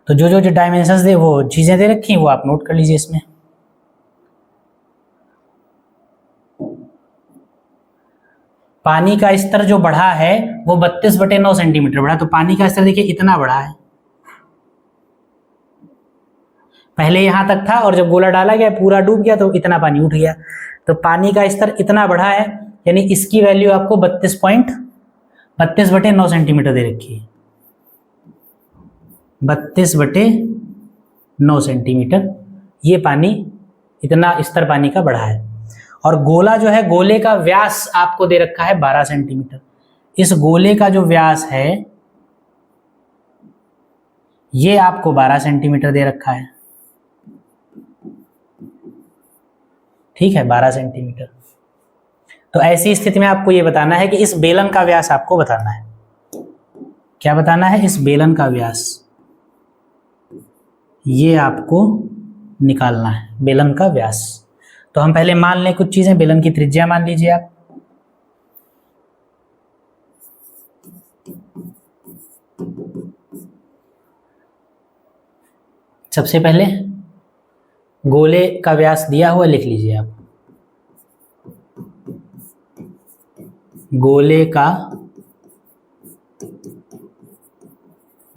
तो जो जो डायमेंशंस दे वो चीजें दे रखी वो आप नोट कर लीजिए इसमें। पानी का स्तर जो बढ़ा है वो 32/9 सेंटीमीटर बढ़ा, तो पानी का स्तर देखिए इतना बढ़ा है। पहले यहाँ तक था और जब गोला डाला गया पूरा डूब गया तो इतना पानी उठ गया, तो पानी का स्तर इतना बढ़ा है, यानी इसकी वैल्यू आपको 32/9 सेंटीमीटर दे रखी है। 32/9 सेंटीमीटर ये पानी, इतना स्तर पानी का बढ़ा है। और गोला जो है, गोले का व्यास आपको दे रखा है 12 सेंटीमीटर। इस गोले का जो व्यास है ये आपको 12 सेंटीमीटर दे रखा है, ठीक है, 12 सेंटीमीटर। तो ऐसी स्थिति में आपको ये बताना है कि इस बेलन का व्यास आपको बताना है। क्या बताना है? इस बेलन का व्यास ये आपको निकालना है, बेलन का व्यास। तो हम पहले मान लें कुछ चीजें। बेलन की त्रिज्या मान लीजिए आप, सबसे पहले गोले का व्यास दिया हुआ लिख लीजिए आप। गोले का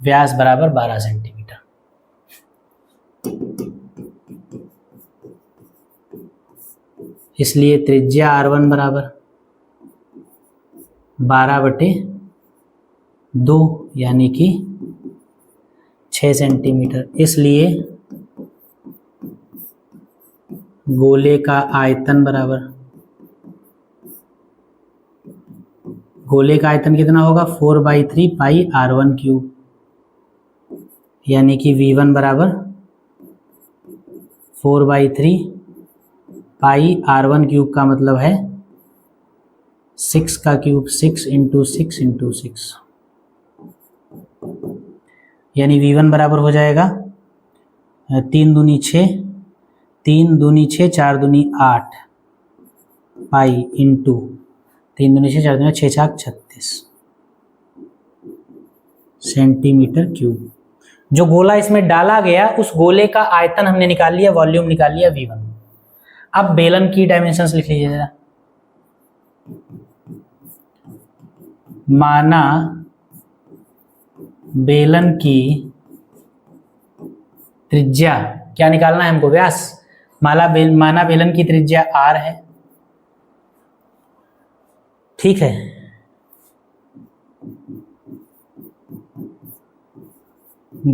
व्यास बराबर 12 सेंटीमीटर। इसलिए त्रिज्या R1 बराबर 12/2 यानी कि 6 सेंटीमीटर। इसलिए गोले का आयतन बराबर, गोले का आयतन कितना होगा? 4/3 पाई R1 क्यूब, यानी कि V1 बराबर 4/3 पाई R1 क्यूब का मतलब है 6 का क्यूब, 6 × 6 × 6, यानी V1 बराबर हो जाएगा 3 दूनी 6, 3 दूनी 6, 4 दूनी 8 पाई इंटू 3 दूनी 6, 4 दूनी 6, 6 36 सेंटीमीटर क्यूब। जो गोला इसमें डाला गया उस गोले का आयतन हमने निकाल लिया, वॉल्यूम निकाल लिया V1। अब बेलन की डायमेंशंस लिख लीजिए जरा। माना बेलन की त्रिज्या, क्या निकालना है हमको? व्यास। माना बेलन की त्रिज्या R है, ठीक है।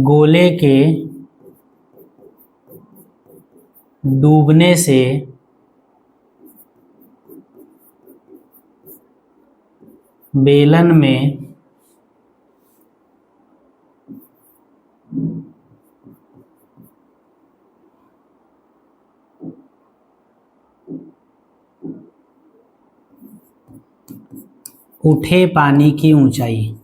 गोले के डूबने से बेलन में उठे पानी की ऊंचाई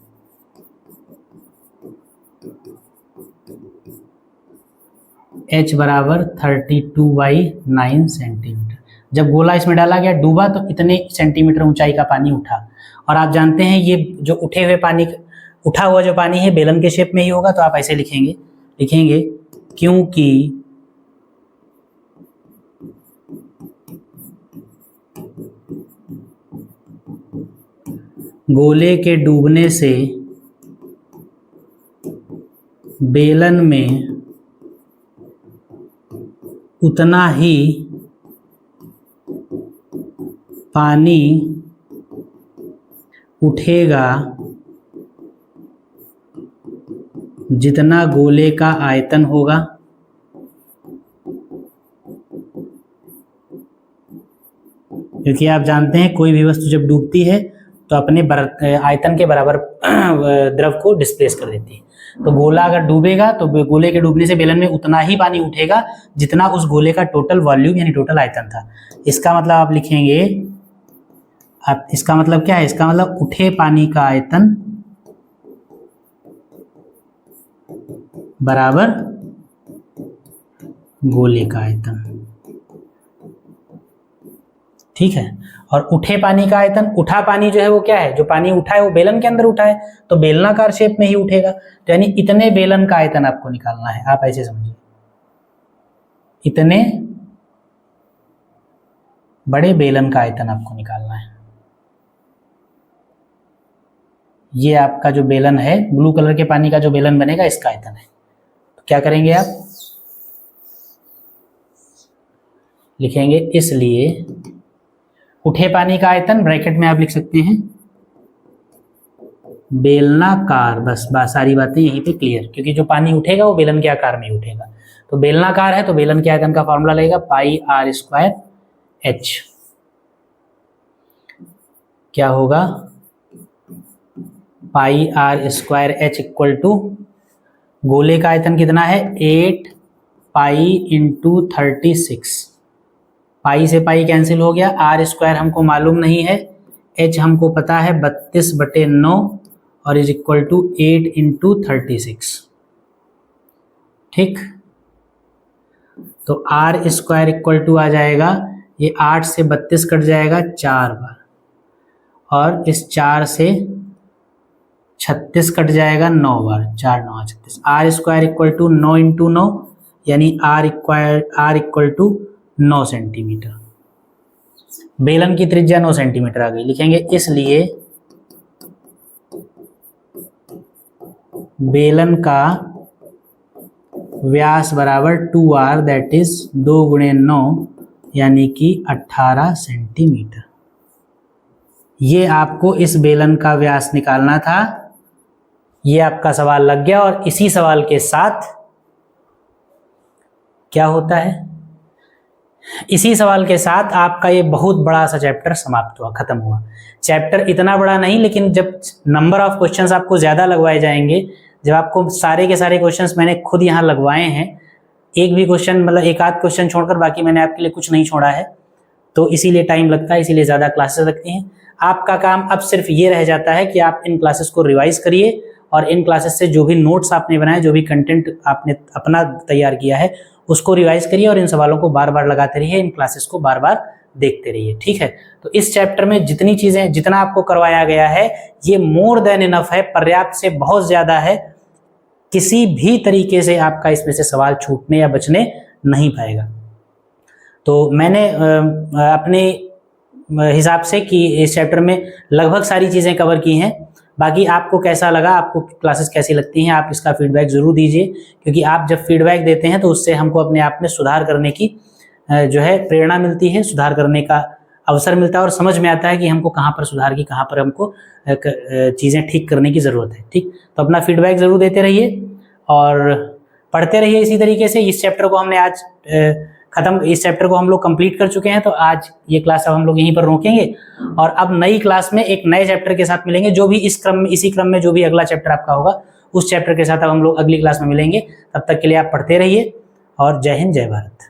H बराबर 32/9 सेंटीमीटर। जब गोला इसमें डाला गया, डूबा तो इतने सेंटीमीटर ऊंचाई का पानी उठा। और आप जानते हैं ये जो उठे हुए पानी, उठा हुआ जो पानी है बेलन के शेप में ही होगा, तो आप ऐसे लिखेंगे क्योंकि गोले के डूबने से बेलन में उतना ही पानी उठेगा जितना गोले का आयतन होगा। क्योंकि आप जानते हैं कोई भी वस्तु जब डूबती है तो अपने आयतन के बराबर द्रव को डिस्प्लेस कर देती है। तो गोला अगर डूबेगा तो गोले के डूबने से बेलन में उतना ही पानी उठेगा जितना उस गोले का टोटल वॉल्यूम यानी टोटल आयतन था। इसका मतलब आप लिखेंगे, इसका मतलब क्या है? इसका मतलब उठे पानी का आयतन बराबर गोले का आयतन, ठीक है। और उठे पानी का आयतन, उठा पानी जो है वो क्या है? जो पानी उठा है वो बेलन के अंदर उठा है, तो बेलनाकार शेप में ही उठेगा। तो यानी इतने बेलन का आयतन आपको निकालना है। आप ऐसे समझिए, इतने बड़े बेलन का आयतन आपको निकालना है। ये आपका जो बेलन है, ब्लू कलर के पानी का जो बेलन बनेगा, इसका आयतन है। तो क्या करेंगे आप? लिखेंगे इसलिए उठे पानी का आयतन ब्रैकेट में आप लिख सकते हैं बेलनाकार। बस सारी बातें यहीं पे क्लियर, क्योंकि जो पानी उठेगा वो बेलन के आकार में ही उठेगा। तो बेलनाकार है तो बेलन के आयतन का फॉर्मूला लगेगा पाई आर स्क्वायर एच। क्या होगा? Pi r square h equal to गोले का आयतन कितना है 8 पाई इंटू 36। पाई से पाई कैंसिल हो गया, आर स्क्वायर हमको मालूम नहीं है, एच हमको पता है 32/9 और इज इक्वल टू 8 इंटू 36। ठीक, तो आर स्क्वायर इक्वल टू आ जाएगा, ये 8 से 32 कट जाएगा 4 बार, और इस 4 से 36 कट जाएगा 9 बार, 4 9 36। R square equal to 9 into 9 यानी आर इक्वल टू 9 सेंटीमीटर। बेलन की त्रिज्या 9 सेंटीमीटर आ गई। लिखेंगे इसलिए बेलन का व्यास बराबर 2r, दैट इज 2 गुणे 9 यानी कि 18 सेंटीमीटर। ये आपको इस बेलन का व्यास निकालना था। ये आपका सवाल लग गया, और इसी सवाल के साथ क्या होता है, इसी सवाल के साथ आपका ये बहुत बड़ा सा चैप्टर समाप्त हुआ, खत्म हुआ। चैप्टर इतना बड़ा नहीं, लेकिन जब नंबर ऑफ क्वेश्चंस आपको ज़्यादा लगवाए जाएंगे, जब आपको सारे के सारे क्वेश्चंस मैंने खुद यहाँ लगवाए हैं, एक भी क्वेश्चन मतलब एक आध क्वेश्चन छोड़कर बाकी मैंने आपके लिए कुछ नहीं छोड़ा है, तो इसीलिए टाइम लगता है, इसीलिए ज़्यादा क्लासेस लगती हैं। आपका काम अब सिर्फ ये रह जाता है कि आप इन क्लासेस को रिवाइज करिए, और इन क्लासेस से जो भी नोट्स आपने बनाए, जो भी कंटेंट आपने अपना तैयार किया है, उसको रिवाइज करिए, और इन सवालों को बार बार लगाते रहिए, इन क्लासेस को बार बार देखते रहिए। ठीक है, तो इस चैप्टर में जितनी चीज़ें, जितना आपको करवाया गया है, ये मोर देन इनफ है, पर्याप्त से बहुत ज़्यादा है। किसी भी तरीके से आपका इसमें से सवाल छूटने या बचने नहीं पाएगा। तो मैंने अपने हिसाब से कि इस चैप्टर में लगभग सारी चीज़ें कवर की हैं। बाकी आपको कैसा लगा, आपको क्लासेस कैसी लगती हैं, आप इसका फीडबैक ज़रूर दीजिए, क्योंकि आप जब फीडबैक देते हैं तो उससे हमको अपने आप में सुधार करने की जो है प्रेरणा मिलती है, सुधार करने का अवसर मिलता है, और समझ में आता है कि हमको कहाँ पर सुधार की, कहाँ पर हमको चीज़ें ठीक करने की ज़रूरत है। ठीक, तो अपना फीडबैक ज़रूर देते रहिए और पढ़ते रहिए इसी तरीके से। इस चैप्टर को हमने आज इस चैप्टर को हम लोग कंप्लीट कर चुके हैं, तो आज ये क्लास अब हम लोग यहीं पर रोकेंगे, और अब नई क्लास में एक नए चैप्टर के साथ मिलेंगे, जो भी इसी क्रम में जो भी अगला चैप्टर आपका होगा, उस चैप्टर के साथ अब हम लोग अगली क्लास में मिलेंगे। तब तक के लिए आप पढ़ते रहिए, और जय हिंद, जय भारत।